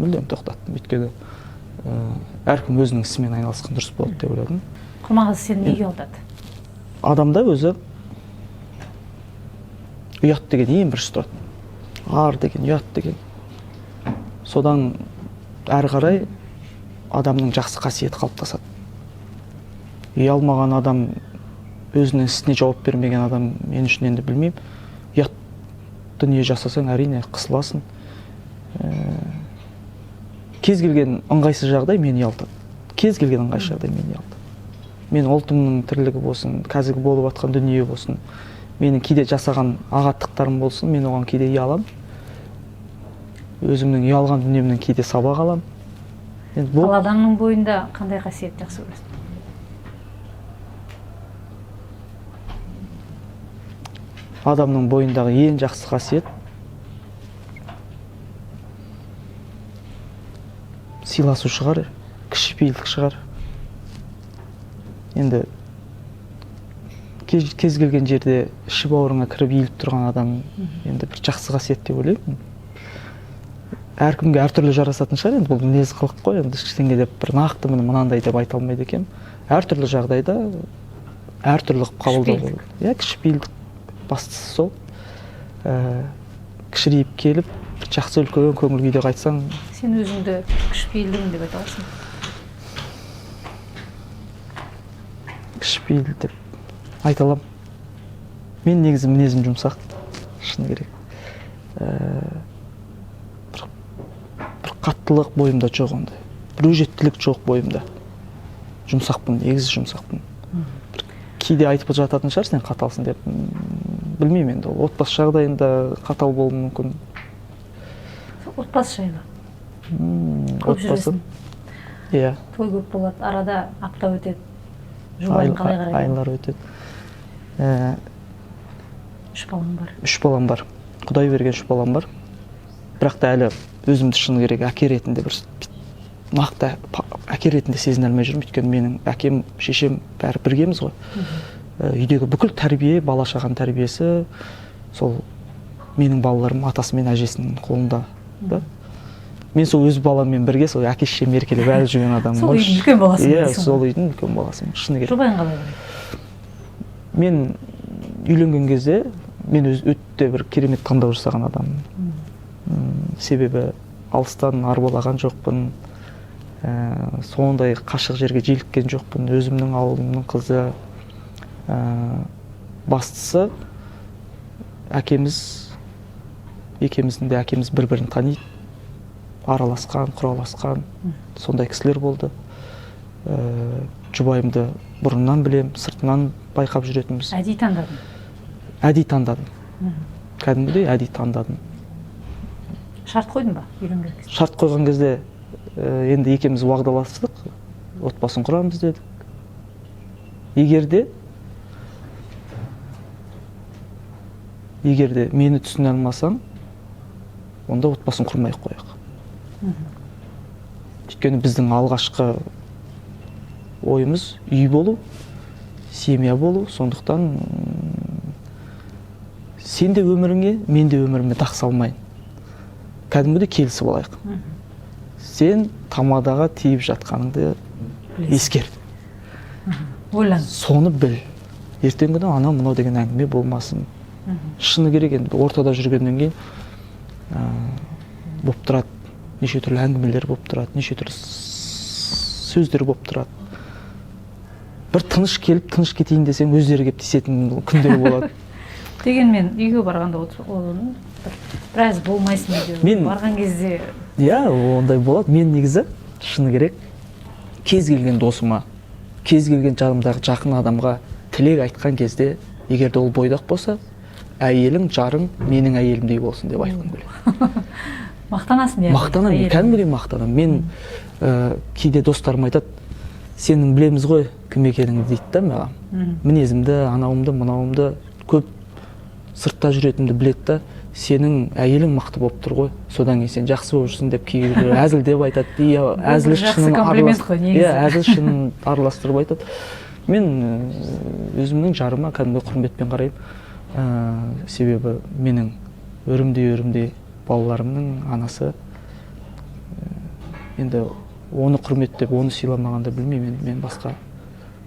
Өйткені әркім өзінің ісімен айналысқан дұрыс болады деп ойладым. Құрманғазы сені неге алдады? Адамда өзі ұят деген ең бірінші тұрады. Ар деген, ұят деген. Содан әрі қарай адамның жақсы қасиеті қалыптасады. Ұялмаған адам, өзінің ісіне жауап бермеген адам, мен үшін енді білмеймін. Ұят дүние жасасаң, әрине қысыласың. Кез келген ыңғайсыз жағдай мені ұялтады. Мен ұлтымның тірлігі болсын, қазіргі болып жатқан дүние болсын, менің кейде жасаған ағаттықтарым болсын, мен оған кейде ұялам. Өзімнің ұялған дүниемнен кейде сабақ алам. Ал адамның бойында қандай қасиет жақсы көресің? Адамның бойындағы ең жақсы қасиет сыйласу шығар, кішіпейілдік шығар. Енді кез келген жерде іші бауырыңа кіріп иіліп тұрған адам енді бір жақсы қасиет деп ойлаймын. Әркімге әртүрлі жарасатын шығар, енді бұл мінез қылық қой, енді ештеңе деп бір нақты мынандай деп айта алмайды екенмін. Әртүрлі жағдайда әртүрлі қабылдау. Кішіпейілдік бастысы сол. Кішірейіп келіп, жақсы үлкен көңіл күйде қайтсаң. Сен өзіңді кішіпейілдімін деп айта аласың? Кішіпейіл деп айта аламын. Мен негізі мінезім жұмсақ, шыны керек. Бір қаттылық бойымда жоқ ондай. Бір өжеттілік жоқ бойымда. Жұмсақпын, негізі жұмсақпын. Кейде айтып жататын шығар, сен қаталсың деп. Білмеймін енді, отбасы жағдайында қатал болуы мүмкін. Отбасы жайлы? Көп жүресің? Иә. Той көп болады, арада апта өтеді. Жұбайың қалай қарайды? Айлар өтеді. 3 балам бар. 3 балам бар. Құдай берген 3 балам бар. Бірақ та әлі өзімді шыны керек әке ретінде бір нақты әке ретінде сезіне алмай жүрмін. Өйткені менің әкем, шешем бәрі біргеміз ғой. Үйдегі бүкіл тәрбие, бала шағаның тәрбиесі сол менің балаларым атасы мен әжесінің қолында. Мен сол өз баламмен бірге сол әке шешем еркелеп әлі жүрген адаммын. Сол үйдің үлкен баласың. Иә, сол үйдің үлкен баласымын, шыны керек. Жұбайың қалай қарайды? Мен үйленген кезде мен өте бір керемет таңдау жасаған адаммын. Себебі алыстан арбалаған жоқпын. Сондай қашық жерге желіккен жоқпын. Өзімнің ауылымның қызы. Бастысы екеуміздің де әкеміз бір-бірін таниды. Араласқан, құраласқан, сондай кісілер болды. Жұбайымды бұрыннан білем, сыртынан байқап жүретінбіз. Әдейі таңдадың? Әдейі таңдадым. Кәдімгідей әдейі таңдадым. Шарт қойдың ба үйленген кезде? Шарт қойған кезде енді екеуміз уағдаластық, отбасын құрамыз дедік. Егерде мені түсіне алмасаң, онда отбасын құрмай қояйық. Өйткені біздің алғашқы ойымыз үй болу, семья болу, сондықтан сен де өміріңе, мен де өміріме тақ салмайын. Кәдімгідей келісіп алайық. Сен тамадаға тиіп жатқаныңды ескер. Ойлан. Соны біл. Ертеңгі күні анау мынау деген әңгіме болмасын. Шыны керек енді ортада жүргеннен кейін болып тұрады. Неше түрлі әңгімелер болып тұрады, неше түрлі сөздер болып тұрады. Бір тыныш келіп, тыныш кетейін десең, өздері келіп тиісетін күндер болады. Дегенмен үйге барғанда біраз болмайсың дейді. Барған кезде... Иә, ондай болады. Мен негізі, шыны керек, кез келген досыма, кез келген жанымдағы жақын адамға тілек айтқан кезде, егерде ол бойдақ болса, әйелің, жарың менің әйелімдей болсын деп айтқым келеді. Мақтанасың иә? Мақтанамын, кәдімгідей мақтанамын. Мен кейде достарым айтады, сенің білеміз ғой кім екеніңді дейді да маған. Мінезімді, анауымды, мынауымды көп сыртта жүретінімді біледі да, сенің әйелің мықты болып тұр ғой, содан кейін сен жақсы болып жүрсің деп кейбіреулер әзілдеп айтады. Әзіл шынын араластырып айтады. Мен өзімнің жарыма кәдімгі құрметпен қараймын. Себебі менің өрімдей балаларымның анасы. Енді оны құрметтеп, оны сыйламағанды білмеймін. Мен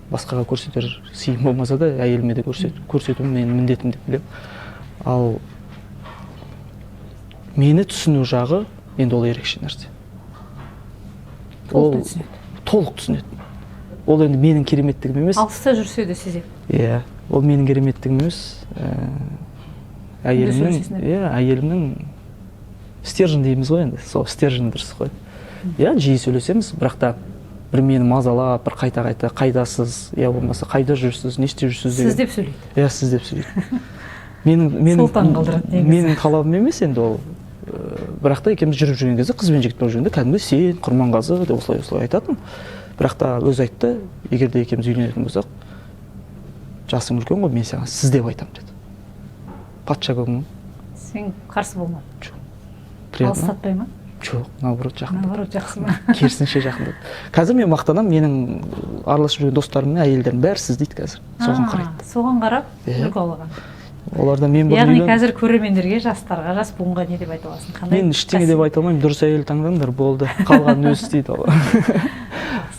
басқаға көрсетер сыйым болмаса да, әйеліме де көрсету менің міндетім деп білемін. Ал мені түсіну жағы, енді ол ерекше нәрсе. Толық түсінеді. Ол енді менің кереметтігім емес. Алыста жүрсе де сезеді. Иә, ол менің кереметтігім емес. Әйелімнің стержен дейміз ғой енді. Сол стержен дұрыс қой. Иә, жиі сөйлесеміз, бірақ та бір мені мазалап, бір қайта-қайта қайдасыз, я болмаса қайда жүрсіз, не істеп жүрсіз деген. Сіз деп сөйлейді. Иә, сіз деп сөйлейді. Менің талабым емес енді ол. Бірақ та екеуміз жүріп жүрген кезде, қыз бен жігіт болып жүргенде кәдімгі сен, Құрманғазы деп осылай айтатын. Бірақ та өзі айтты, егер де екеуміз үйленетін болсақ, жасың үлкен ғой, мен саған сіз деп айтамын деді. Патша көңілің. Сен қарсы болмадың? Жоқ. Алыстатпай ма? Жоқ, наоборот жақындады. Наоборот жақсы ма? Керісінше жақындады. Қазір мен мақтанамын, менің араласып жүрген достарымның әйелдерінің бәрі сіз дейді қазір. Соған қарайды. Соған қарап үлгі алған. Оларда мен бір яғни қазір көрермендерге, жастарға, жас буынға не деп айта аласың? Мен ештеңе деп айта алмаймын, дұрыс әйел таңдаңдар, болды. Қалғанын өзі істейді.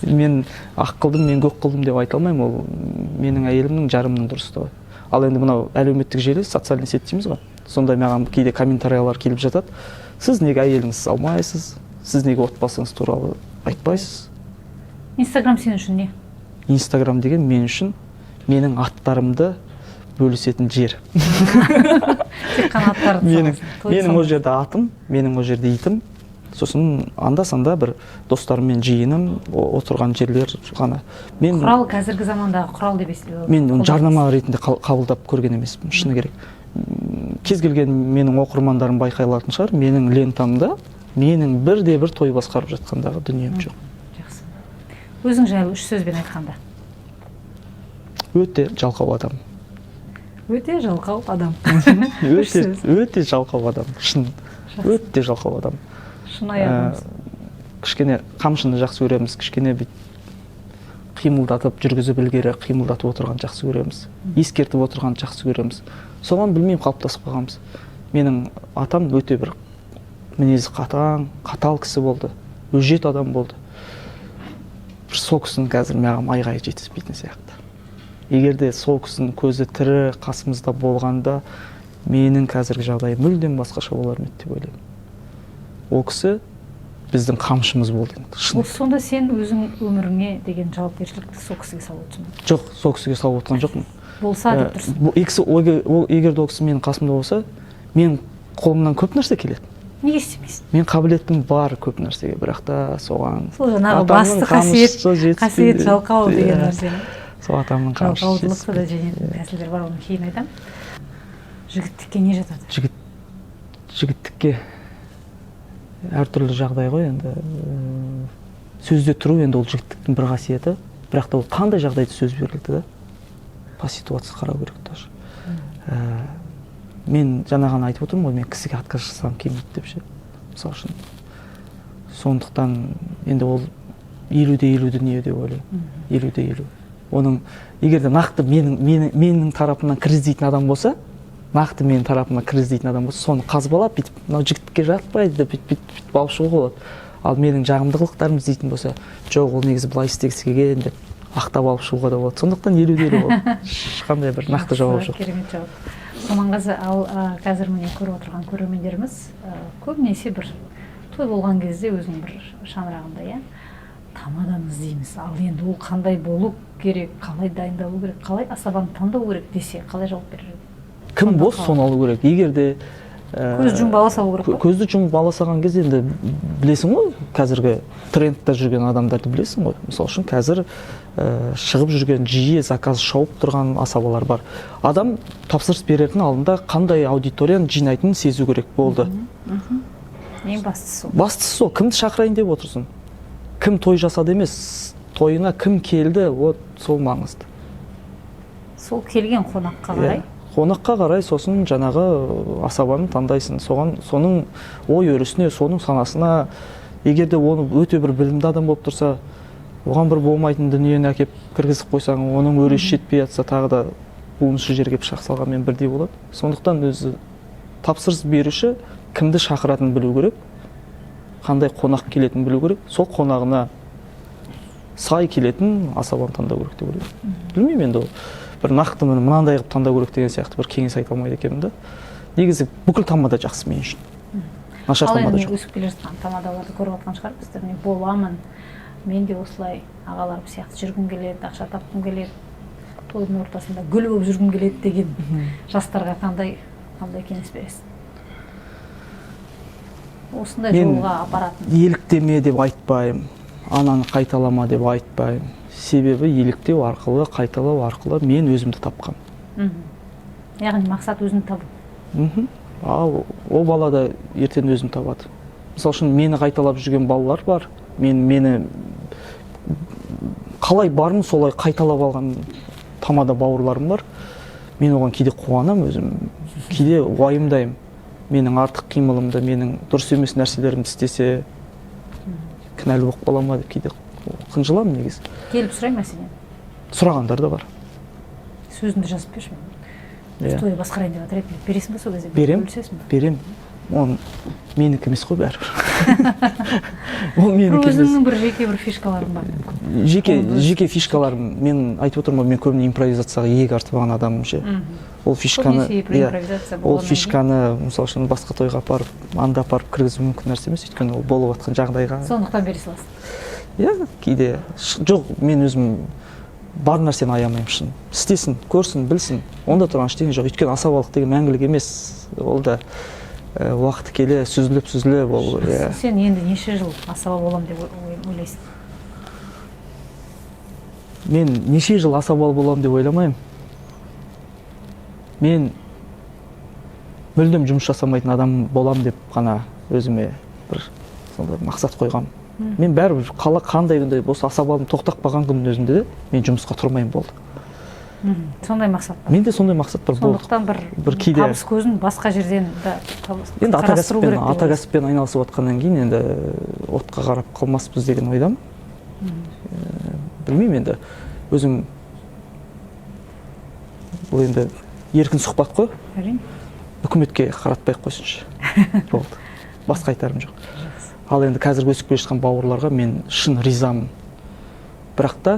Мен ақ қылдым, мен көк қылдым деп айта алмаймын, ол менің әйелімнің, жарымның дұрыстығы. Ал енді мынау әлеуметтік желі, социальный сет дейміз ғой. Сонда маған кейде комментариялар келіп жатады. Сіз неге әйеліңізді алмайсыз? Сіз неге отбасыңыз туралы айтпайсыз? Инстаграм сен үшін не? Инстаграм деген мен үшін менің аттарымды бөлісетін жер. Тек қана аттарыңды. Менің ол жерде атым, менің ол жерде итім. Сосын анда-санда бір достарыммен жиыным, отырған жерлер ғана. Құрал қазіргі замандағы құрал деп естіледі. Мен оны жарнама ретінде қабылдап көрген емеспін, шыны керек. Кез келген менің оқырмандарым байқай алатын шығар, менің лентамда менің бірде-бір той басқарып жатқандағы дүнием жоқ. Жақсы. Өзің жайлы 3 сөзбен айтқанда? Өте жалқау адам. Өте жалқау адам. Өте жалқау адам. Шын. Өте жалқау адам. Шынайы адамыз. Кішкене қамшыны жақсы көреміз, кішкене қимылдатып, жүргізіп ілгері қимылдатып отырған жақсы көреміз. Ескертіп отырған жақсы көреміз. Соған білмеймін қалыптасып қалғанбыз. Менің атам өте бір мінезі қатал кісі болды. Өжет адам болды. Бір сол кісінің қазір маған айғайы жетіспейтін сияқты. Егер де сол кісінің көзі тірі қасымызда болғанда, менің қазіргі жағдайым мүлдем басқаша болар ма деп ойлаймын. Ол кісі біздің қамшымыз болды. Сонда сен өзің өміріңе деген жауапкершілікті сол кісіге салып отырсың? Жоқ, сол кісіге салып отырған жоқпын. Болса деп тұрсың. Егер де ол кісі менің қасымда болса, мен қолымнан көп нәрсе келеді. Неге істемейсің? Мен қабілетім бар көп нәрсеге, бірақ та соған... Сол жаңағы басты қасиет жалқау деген нәрсені. Сол атамның қамшысы. Жалқаулықты да жеңетін тәсілдер бар, оны кейін айтамын. Жігіттікке не жатады? Жігіттікке әртүрлі жағдай ғой енді. Сөзде тұру енді ол жігіттіктің бір қасиеті, бірақ та ол қандай жағдайда сөз берілді да? По ситуация қарау керек даже. Мен жаңағаны айтып отырмын ғой, мен кісіге отказ жасағым келмейді деп ше. Мысалы үшін. Сондықтан енді ол 50-50 дүние деп ойлаймын. 50-50. Оның егер де нақты менің тарапымнан кір іздейтін адам болса, соны қазбалап, бүйтіп, мынау жігітке жатпайды деп бүйтіп алып шығуға болады. Ал менің жағымды қылықтарым іздейтін болса, жоқ, ол негізі былай істегісі келген деп ақтап алып шығуға да болады. Сондықтан 50-50 болады. Ешқандай бір нақты жауап жоқ. Керемет жауап. Құрманғазы, ал қазір міне көріп отырған көрермендеріміз көбінесе бір той болған кезде өзінің бір шаңырағында, иә, тамаданы іздейміз. Ал енді ол қандай болу керек, қалай дайындалу керек, қалай асабаны таңдау керек десе, қалай жауап берер еді? Кім бос, соны алу керек. Егер де көзді жұмып ала салу керек па? Көзді жұмып ала салған кезде енді білесің ғой, қазіргі трендте жүрген адамдарды білесің ғой. Мысалы үшін қазір шығып жүрген жиі заказ шауып тұрған асабалар бар. Адам тапсырыс берердің алдында қандай аудиторияны жинайтынын сезу керек болды. Ең бастысы сол. Бастысы сол, кімді шақырайын деп отырсың? Кім той жасады емес, тойына кім келді, сол маңызды. Сол келген қонаққа қарай. қонаққа қарай сосын жаңағы асабаны таңдайсың. Соның ой өрісіне, соның санасына, егер де оны өте бір білімді адам болып тұрса, оған бір болмайтын дүниені әкеп кіргізіп қойсаң, оның өресі жетпей жатса, тағы да болмышы жерге пышақ салғанмен бірдей болады. Сондықтан өзі тапсырыс беруші кімді шақыратынын білу керек, қандай қонақ келетінін білу керек, сол қонағына сай келетін асабаны таңдау керек деп ойлаймын. Білмеймін енді, бір нақты мынандай қылып таңдау керек деген сияқты бір кеңес айта алмайды екенмін да. Негізі бүкіл тамада жақсы мен үшін. Нашар тамада жоқ. Ал енді өсіп келе жатқан тамадаларды көріп жатқан шығарсыздар, мен боламын, мен де осылай ағаларым сияқты жүргім келеді, ақша тапқым келеді, тойдың ортасында гүл болып жүргім келеді деген жастарға қандай кеңес бересіз? Осындай жолға апаратын. Мен еліктеме деп айтпаймын, ананы қайталама деп айтпаймын. Себебі еліктеу арқылы, қайталау арқылы мен өзімді тапқам. Яғни мақсат өзін табу. Ал ол бала да ертең өзін табады. Мысалы үшін мені қайталап жүрген балалар бар. Мені қалай бармын, солай қайталап алған тамада бауырларым бар. Мен оған кейде қуанам өзім, кейде уайымдаймын. Менің артық қимылымды, менің дұрыс емес нәрселерімді істесе, кінәлі болып қала ма деп кейде қынжыламын негізі. Келіп сұрай мәселен? Сұрағандар да бар. Сөзіңді жазып берші мен. Той басқарайын деп жатыр еді, бересің бе сол кезде? Берем. Ол менікі емес қой бәрібір. Ол менікі емес. Өзіңнің бір жеке бір фишкаларың бар. Жеке фишкаларым, мен айтып отырмын, мен көбіне импровизацияға иек артып алған адаммын ше. Ол фишканы, мысалы үшін басқа тойға апарып, анда апарып кіргізу мүмкін нәрсе емес, өйткені ол болып жатқан жағдайға. Сондықтан бере саласың. Иә, кейде. Жоқ, мен өзім бар нәрсені аямаймын шын. Істесін, көрсін, білсін. Онда тұрған ештеңе жоқ. Өйткені асабалық деген мәңгілік емес. Ол да уақыт келе сүзіліп ол. Сен енді неше жыл асаба болам деп ойлайсың? Мен неше жыл асаба болам деп ойламаймын. Мен мүлдем жұмыс жасамайтын адам болам деп қана өзіме бір сондай мақсат қойғам. Мен бәрібір қандай күнде болса асабалым тоқтап қалған күннің өзінде де мен жұмысқа тұрмайын болды. Сондай мақсат бар. Менде сондай мақсат бар болды. Сондықтан бір табыс көзін басқа жерден енді ата кәсіппен айналысып отқаннан кейін енді отқа қарап қалмаспыз деген ойдамын. Білмеймін енді өзім бұл енді еркін сұхбат қой. Үкіметке қаратпай қойсыншы. Болды. Басқа айтарым жоқ. Ал енді қазір өсіп келе жатқан бауырларға мен шын ризамын. Бірақ та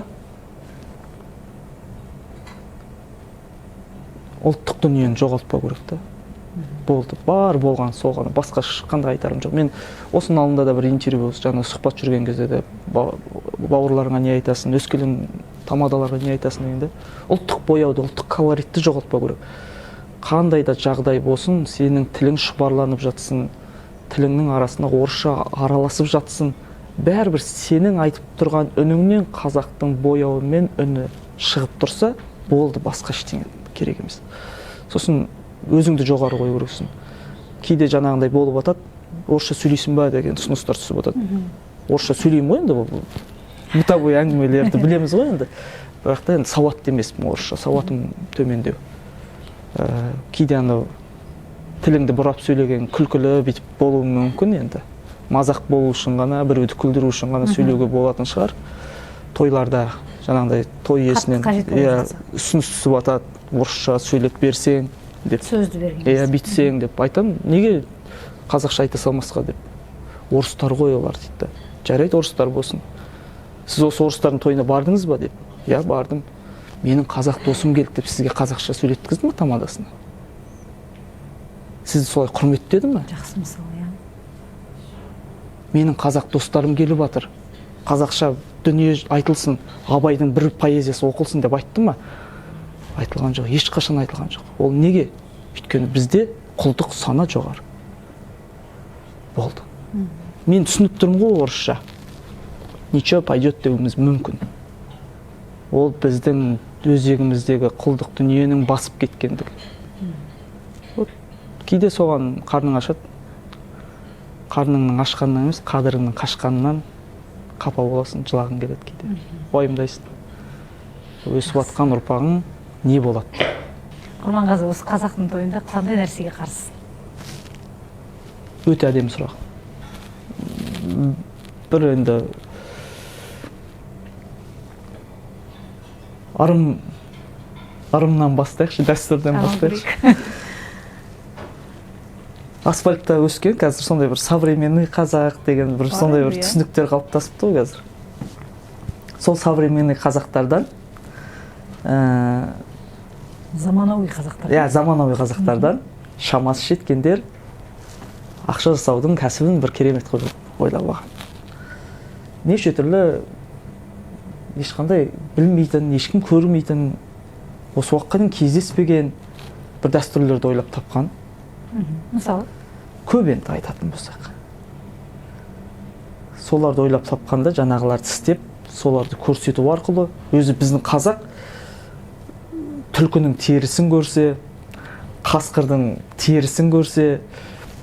ұлттық дүниені жоғалтпау керек та. Болды, бар болған сол ғана, басқа қандай айтарым жоқ. Мен осының алдында да бір интервью, жаңа сұхбат жүрген кезде де бауырларыңа не айтасың, өскелең тамадаларға не айтасың дегенде, ұлттық бояуды, ұлттық колоритті жоғалтпау керек. Қандай да жағдай болсын, сенің тілің шұбарланып жатсын, тіліңнің арасында орысша араласып жатсын, бәрібір сенің айтып тұрған үніңнен қазақтың бояуымен үні шығып тұрса, болды, басқа ештеңе керек емес. Сосын өзіңді жоғары қою керексің. Кейде жаңағындай болып жатады, орысша сөйлейсің ба деген ұсыныстар түсіп жатады. Орысша сөйлеймін ғой енді, бытовой әңгімелерді білеміз ғой енді. Бірақ та енді сауатты емеспін орысша, сауатым төмендеу. Кейде тіліңді бұрап сөйлеген күлкілі бүйтіп болуы мүмкін енді. Мазақ болу үшін ғана, біреуді күлдіру үшін ғана сөйлеуге болатын шығар. Тойларда жаңағындай той иесінен ұсыныс түсіп жатады, орысша сөйлеп берсең деп. Сөзді берген. Бүйтсең деп айтамын. Неге қазақша айта салмасқа деп. Орыстар ғой олар дейді. Жарайды, орыстар болсын. Сіз осы орыстардың тойына бардыңыз ба деп. Иә, бардым. Менің қазақ досым келді деп сізге қазақша сөйлеткізді ме тамадасына? Сізді солай құрметтеді ме? Жақсы мысал, иә. Менің қазақ достарым келіп жатыр. Қазақша дүние айтылсын, Абайдың бір поэзиясы оқылсын деп айтты ма? Айтылған жоқ, ешқашан айтылған жоқ. Ол неге? Өйткені бізде құлдық сана жоғары. Болды. Мен түсініп тұрмын ғой орысша. Ничего пойдет деуіміз мүмкін. Ол біздің өзегіміздегі құлдық дүниенің басып кеткендігі. Кейде соған қарның ашады. Қарныңның ашқанынан емес, қадіріңнің қашқанынан қапа боласың, жылағың келеді кейде. Уайымдайсың. Өсіп жатқан ұрпағың не болады? Құрманғазы, осы қазақтың тойында қандай нәрсеге қарсысың? Өте әдемі сұрақ. Бір енді ырымнан бастайықшы, дәстүрден бастайықшы. Асфальтта өскен, қазір сондай бір современный қазақ деген бір сондай бір түсініктер қалыптасыпты ғой қазір. Сол современный қазақтардан заманауи қазақтардан. Иә, заманауи қазақтардан шамасы жеткендер ақша жасаудың кәсібін бір керемет қылып ойлап алған. Неше түрлі ешқандай білмейтін, ешкім көрмейтін, осы уақытқа дейін кездеспеген бір дәстүрлерді ойлап тапқан. Мысалы? Көп енді айтатын болсақ. Соларды ойлап тапқанда жаңағыларды істеп, соларды көрсету арқылы, өзі біздің қазақ түлкінің терісін көрсе, қасқырдың терісін көрсе,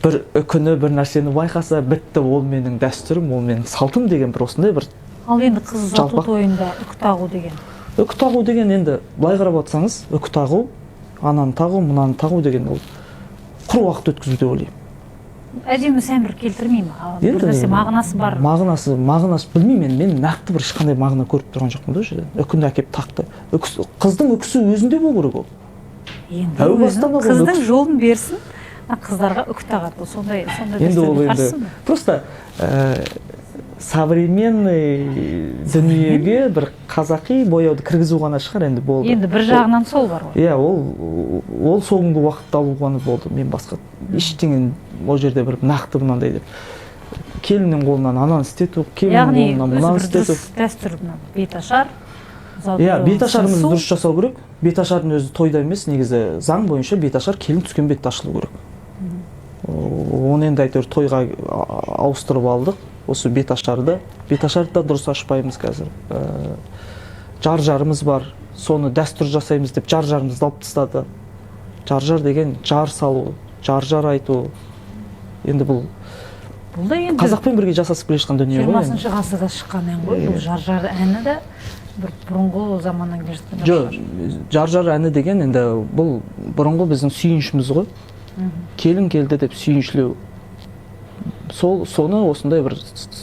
бір үкіні, бір нәрсені байқаса, бітті, ол менің дәстүрім, ол менің салтым деген бір осындай бір. Ал енді қыз ұзату тойында үкі тағу деген. Үкі тағу деген енді былай қарап отырсаңыз, үкі тағу, ананы тағу, мынаны тағу деген ол құр уақыт өткізу деп ойлаймын. Әдемі сәмбір келтірмей ма? Бір нәрсе мағынасы бар. Мағынасы білмеймін, мен нақты бір ешқандай мағына көріп тұрған жоқпын да жерден. Үкіні әкеп тақты. Қыздың үкісі өзінде болу керек ол. Енді қыздың жолын берсін, қыздарға үкі тағады. Сондай дәстүрге қарсысың ба? Просто современный дүниеге бір қазақи бояуды кіргізу ғана шығар, енді болды. Енді бір жағынан сол бар ғой. Иә, ол соңғы уақытта алу ғана болды. Мен басқа ештеңе ол жерде бір нақты мынандай деп. Келіннің қолынан ананы істету, келіннің қолынан мынаны істету. Яғни өзі бір дәстүр беташар. Иә, беташарымыз дұрыс жасау керек. Беташардың өзі тойда емес, негізі заң бойынша беташар келін түскен бетте ашылу керек. Оны енді әйтеуір тойға ауыстырып алдық. Осы беташарды да дұрыс ашпаймыз қазір. Жар-жарымыз бар, соны дәстүр жасаймыз деп жар-жарымызды алып тастады. Жар-жар деген жар салу, жар-жар айту. Енді бұл қазақпен бірге жасасып келе жатқан дүние ғой. 20 ғасырда шыққан ән ғой. Бұл жар-жар әні де бір бұрынғы заманнан келе жатқан. Жоқ, жар-жар әні деген енді бұл бұрынғы біздің сүйіншіміз ғой. Келін келді деп сүйіншілеу. Соны осындай бір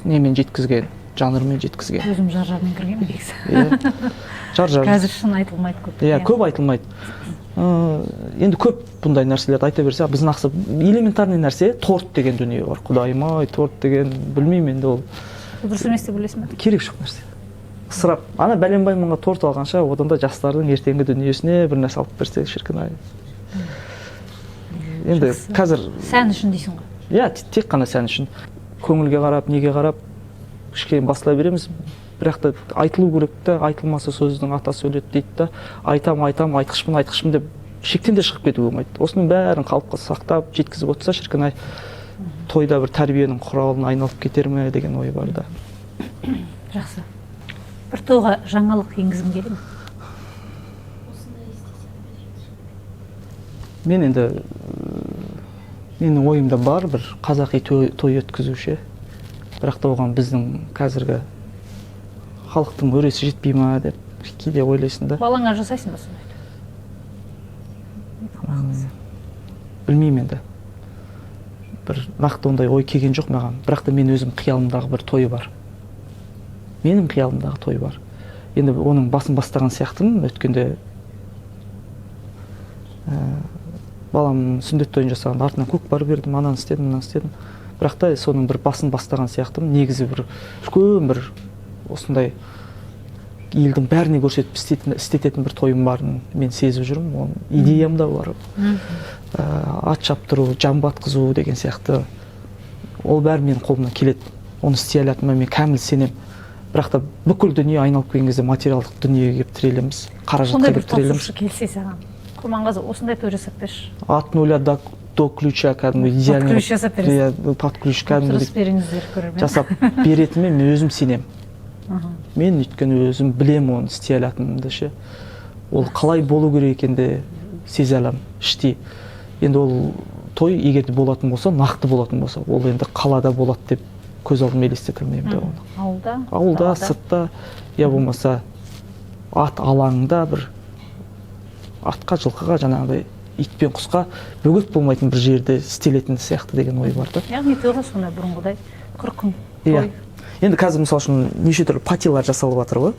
немен жеткізген, жанрмен жеткізген. Өзім жар-жармен кірген негізі. Жар-жар. Қазір шын айтылмайды көп. Иә, көп айтылмайды. Енді көп бұндай нәрселерді айта берсе, біздің ақсы элементарный нәрсе торт деген дүние бар. Құдайым-ай, торт деген білмеймін енді ол. Дұрыс емес деп ойлайсың ба? Керек жоқ нәрсе. Ысырап. Ана бәленбай мыңға торт алғанша, одан да жастардың ертеңгі дүниесіне бір нәрсе алып берсе, шіркін-ай. Енді қазір сән үшін дейсің ғой. Иә, тек қана сән үшін. Көңілге қарап, неге қарап, кішкене басыла береміз. Бірақ та айтылу керек та, айтылмаса сөздің атасы өледі дейді да. Айтам, айтқышпын деп шектен де шығып кетуге болмайды. Осының бәрін қалыпқа сақтап, жеткізіп отырса, шіркін-ай, тойда бір тәрбиенің құралына айналып кетер ме деген ой бар да. Жақсы. Бір тойға жаңалық енгізгің келе ме? Мен енді менің ойымда бар бір қазақи той өткізуші. Бірақ та оған біздің қазіргі халықтың өресі жетпей ма деп кейде ойлайсың да. Балаңа жасайсың ба сондай? Білмеймін енді. Бір нақты ондай ой келген жоқ маған. Бірақ та мен өзім қиялымдағы бір той бар. Менің қиялымдағы той бар. Енді оның басын бастаған сияқтымын. Өткенде балам сүндет тойын жасаған, артынан көкпар бердім, ананы істедім, мынаны істедім. Бірақ та соның бір басын бастаған сияқтымын. Негізі бір үлкен бір осындай елдің бәріне көрсетіп істететін бір тойым барын мен сезіп жүрмін. Оның идеям да бар. Ат шаптыру, жамбы атқызу деген сияқты. Ол бәрі менің қолымнан келеді. Оны істей алатыныма мен кәміл сенемін. Бірақ та бүкіл дүние айналып келген кезде материалдық дүниеге келіп тірелеміз, қаражатқа келіп тірелеміз. Сондай бір тапсыршы келсе саған. Құрманғазы, осындай той жасап берші. От нуля до ключа кәдімгі идеальный. Под ключ жасап бересіз. Под ключ кәдімгі. Тапсырыс беріңіздер көрермен. Жасап беретіме мен өзім сенемін. Мен өйткені өзім білемін оны істей алатынымды ше. Ол қалай болу керек екенде сезе аламын іштей. Енді ол той егер де болатын болса, нақты болатын болса, ол енді қалада болады деп көз алдыма елестете алмаймын да оны. Ауылда, сыртта, я болмаса ат алаңында бір атқа жылқыға жаңағыдай ит пен құсқа бөгет болмайтын бір жерде істелетін сияқты деген ой бар да. Яғни тойға сондай бұрынғыдай 40 күн Иә. той. Енді қазір мысалы үшін неше түрлі патилар жасалып жатыр ғой.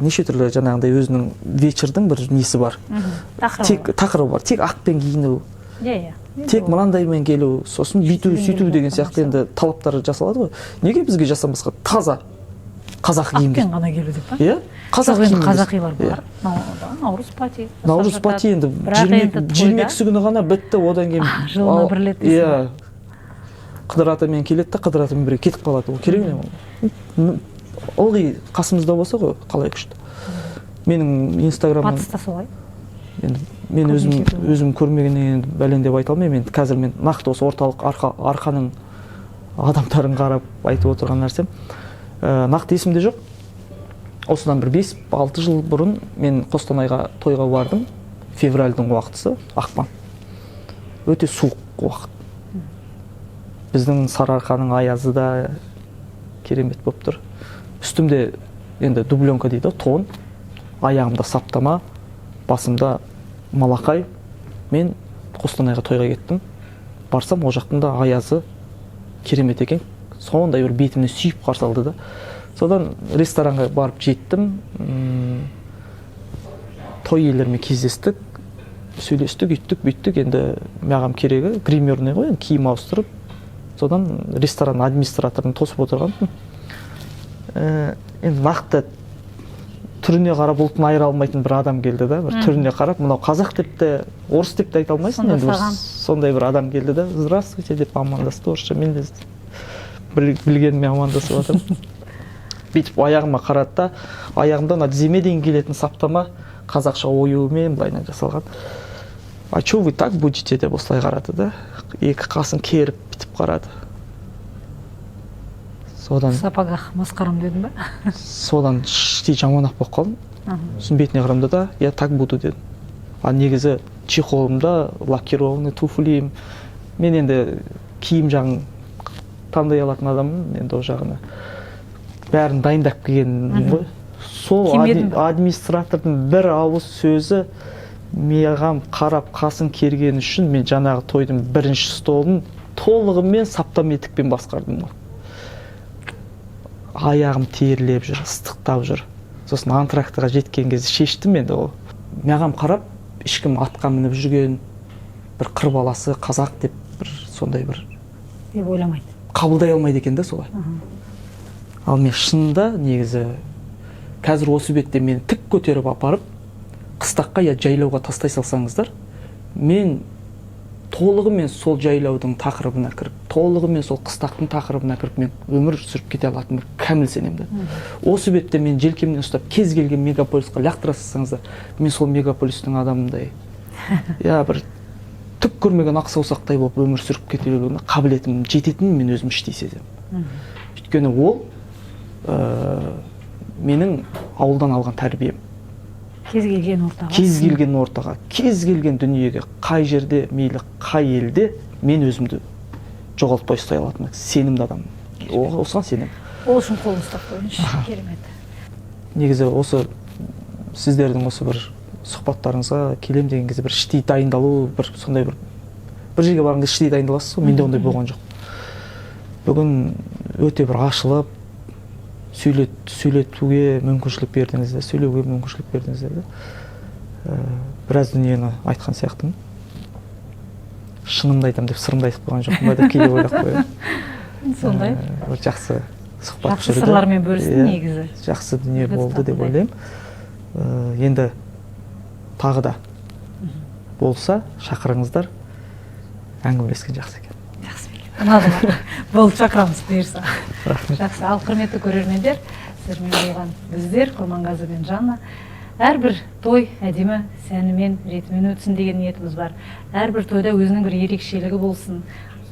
Неше түрлі жаңағыдай өзінің вечердің бір несі бар. Тақырыбы бар. Тек ақпен киіну. Иә. Тек мынандаймен келу, сосын бүйту, сөйту деген сияқты енді талаптар жасалады ғой. Неге бізге жасамасқа таза қазақы киім ақпен ғана келу деп па? Иә. Қазақилар бар. Наурыз пати. Наурыз пати енді 22 күні ғана бітті, одан кейін жылына бір рет. Иә. Қыдыр атамен келеді да, Қыдыр атамен бірге кетіп қалады. Ол керек не? Ылғи қасымызда болса ғой, қалай күшті. Менің инстаграмым Батыста солай. Енді мен өзім көрмегеннен бәлен деп айта алмаймын. Енді қазір мен нақты осы орталық арқаның адамдарын қарап айтып отырған нәрсем нақты есімде жоқ. Осыдан бір 5-6 жыл бұрын мен Қостанайға тойға бардым. Февральдың уақытысы, ақпан. Өте суық уақыт. Біздің Сарыарқаның аязы да керемет болып тұр. Үстімде енді дубленка дейді, тон, аяғымда саптама, басымда малақай. Мен Қостанайға тойға кеттім. Барсам, о жақтың да аязы керемет екен. Сондай бір бетімнен сүйіп қарсы алды да. Содан ресторанға барып жеттім. Той иелерімен кездестік, сөйлестік, үйттік, бүйттік. Енді маған керегі гримерный ғой, киім ауыстырып. Содан ресторан администраторын тосып отырған. Енді нақты түріне қарап ұлтын айыра алмайтын бір адам келді да. Бір түріне қарап, мынау қазақ деп те, орыс деп те айта алмайсың. Енді сондай бір адам келді да. Здравствуйте деп амандасты. Орысша мен де білгеніме амандасып жатырмын. Бүйтіп аяғыма қарады да, аяғымда тіземе дейін келетін саптама қазақша оюмен былайынан жасалған. А что вы так будете деп осылай қарады да. Екі қасын керіп бітіп қарады. Содан сапаға масқарам дедім ба? Содан іштей жаман-ақ болып қалдым. Сосын бетіне қарамды да, я так буду дедім. А негізі чехолымда лакированный туфлиім. Мен енді киім жағын таңдай алатын адаммын, енді о жағына. Бәрін дайындап келгенмін ғой. Сол администратордың бір ауыз сөзі маған қарап қасын керген үшін мен жаңағы тойдың бірінші столын толығымен саптам етікпен басқардым. Аяғым терілеп жүр, ыстықтап жүр. Сосын антрактыға жеткен кезде шештім енді ол. Маған қарап, ешкім атқа мініп жүрген, бір қыр баласы қазақ деп бір сондай бір деп ойламайды. Қабылдай алмайды екен де солай. Ал мен шынында негізі қазір осы бетте мені тік көтеріп апарып, қыстаққа я жайлауға тастай салсаңыздар, мен толығымен сол жайлаудың тақырыбына кіріп, толығымен сол қыстақтың тақырыбына кіріп, мен өмір сүріп кете алатын бір кәміл сенемді. Осы бетте мен желкемнен ұстап, кез келген мегаполисқа лақтыра салсаңыздар, мен сол мегаполистің адамындай, я бір түк көрмеген ақ саусақтай болып өмір сүріп кете алуына қабілетім жететінін мен өзім іштей сеземін. Өйткені ол менің ауылдан алған тәрбием. Кез келген ортаға, кез келген дүниеге, қай жерде, мейлі қай елде мен өзімді жоғалтпай ұстай алатын сенімді адаммын. Осыған сенемін. Ол үшін қол ұстап қойыңыз. Керемет. Негізі осы сіздердің осы бір сұхбаттарыңызға келем деген кезде бір іштей дайындалу, бір сондай бір жерге барғанда іштей дайындаласыз ғой, менде ондай болған жоқ. Бүгін өте бір ашылып, сөйлетуге мүмкіншілік бердіңіздер, сөйлеуге мүмкіншілік бердіңіздер. Біраз дүниені айтқан сияқтымын. Шынымды айтам деп сырымды айтып қойған жоқпын ба деп кейде ойлап қоямын. Сондай. Бір жақсы сұхбат жүрді. Жақсы сырлармен бөлісті негізі. Жақсы дүние болды деп ойлаймын. Енді тағы да болса шақырыңыздар, әңгімелескен жақсы екен. Ұнады. Болды, шақырамыз бұйырса. Жақсы. Ал құрметті көрермендер, сіздермен болған біздер, Құрманғазы мен Жанна, әрбір той әдемі сәнімен, ретімен өтсін деген ниетіміз бар. Әрбір тойда өзінің бір ерекшелігі болсын,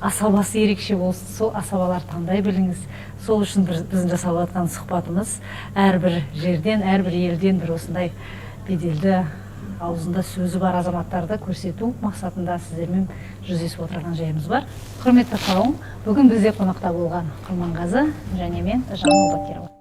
асабасы ерекше болсын, сол асабалар таңдай біліңіз. Сол үшін біздің жасап жатқан сұхбатымыз әрбір жерден, әрбір елден бір осындай беделді, аузында сөзі бар азаматтарды көрсету мақсатында сіздермен жүздесіп отырған жайымыз бар. Құрметті қауым, бүгін бізде қонақта болған Құрманғазы және мен Жанна Бакирова.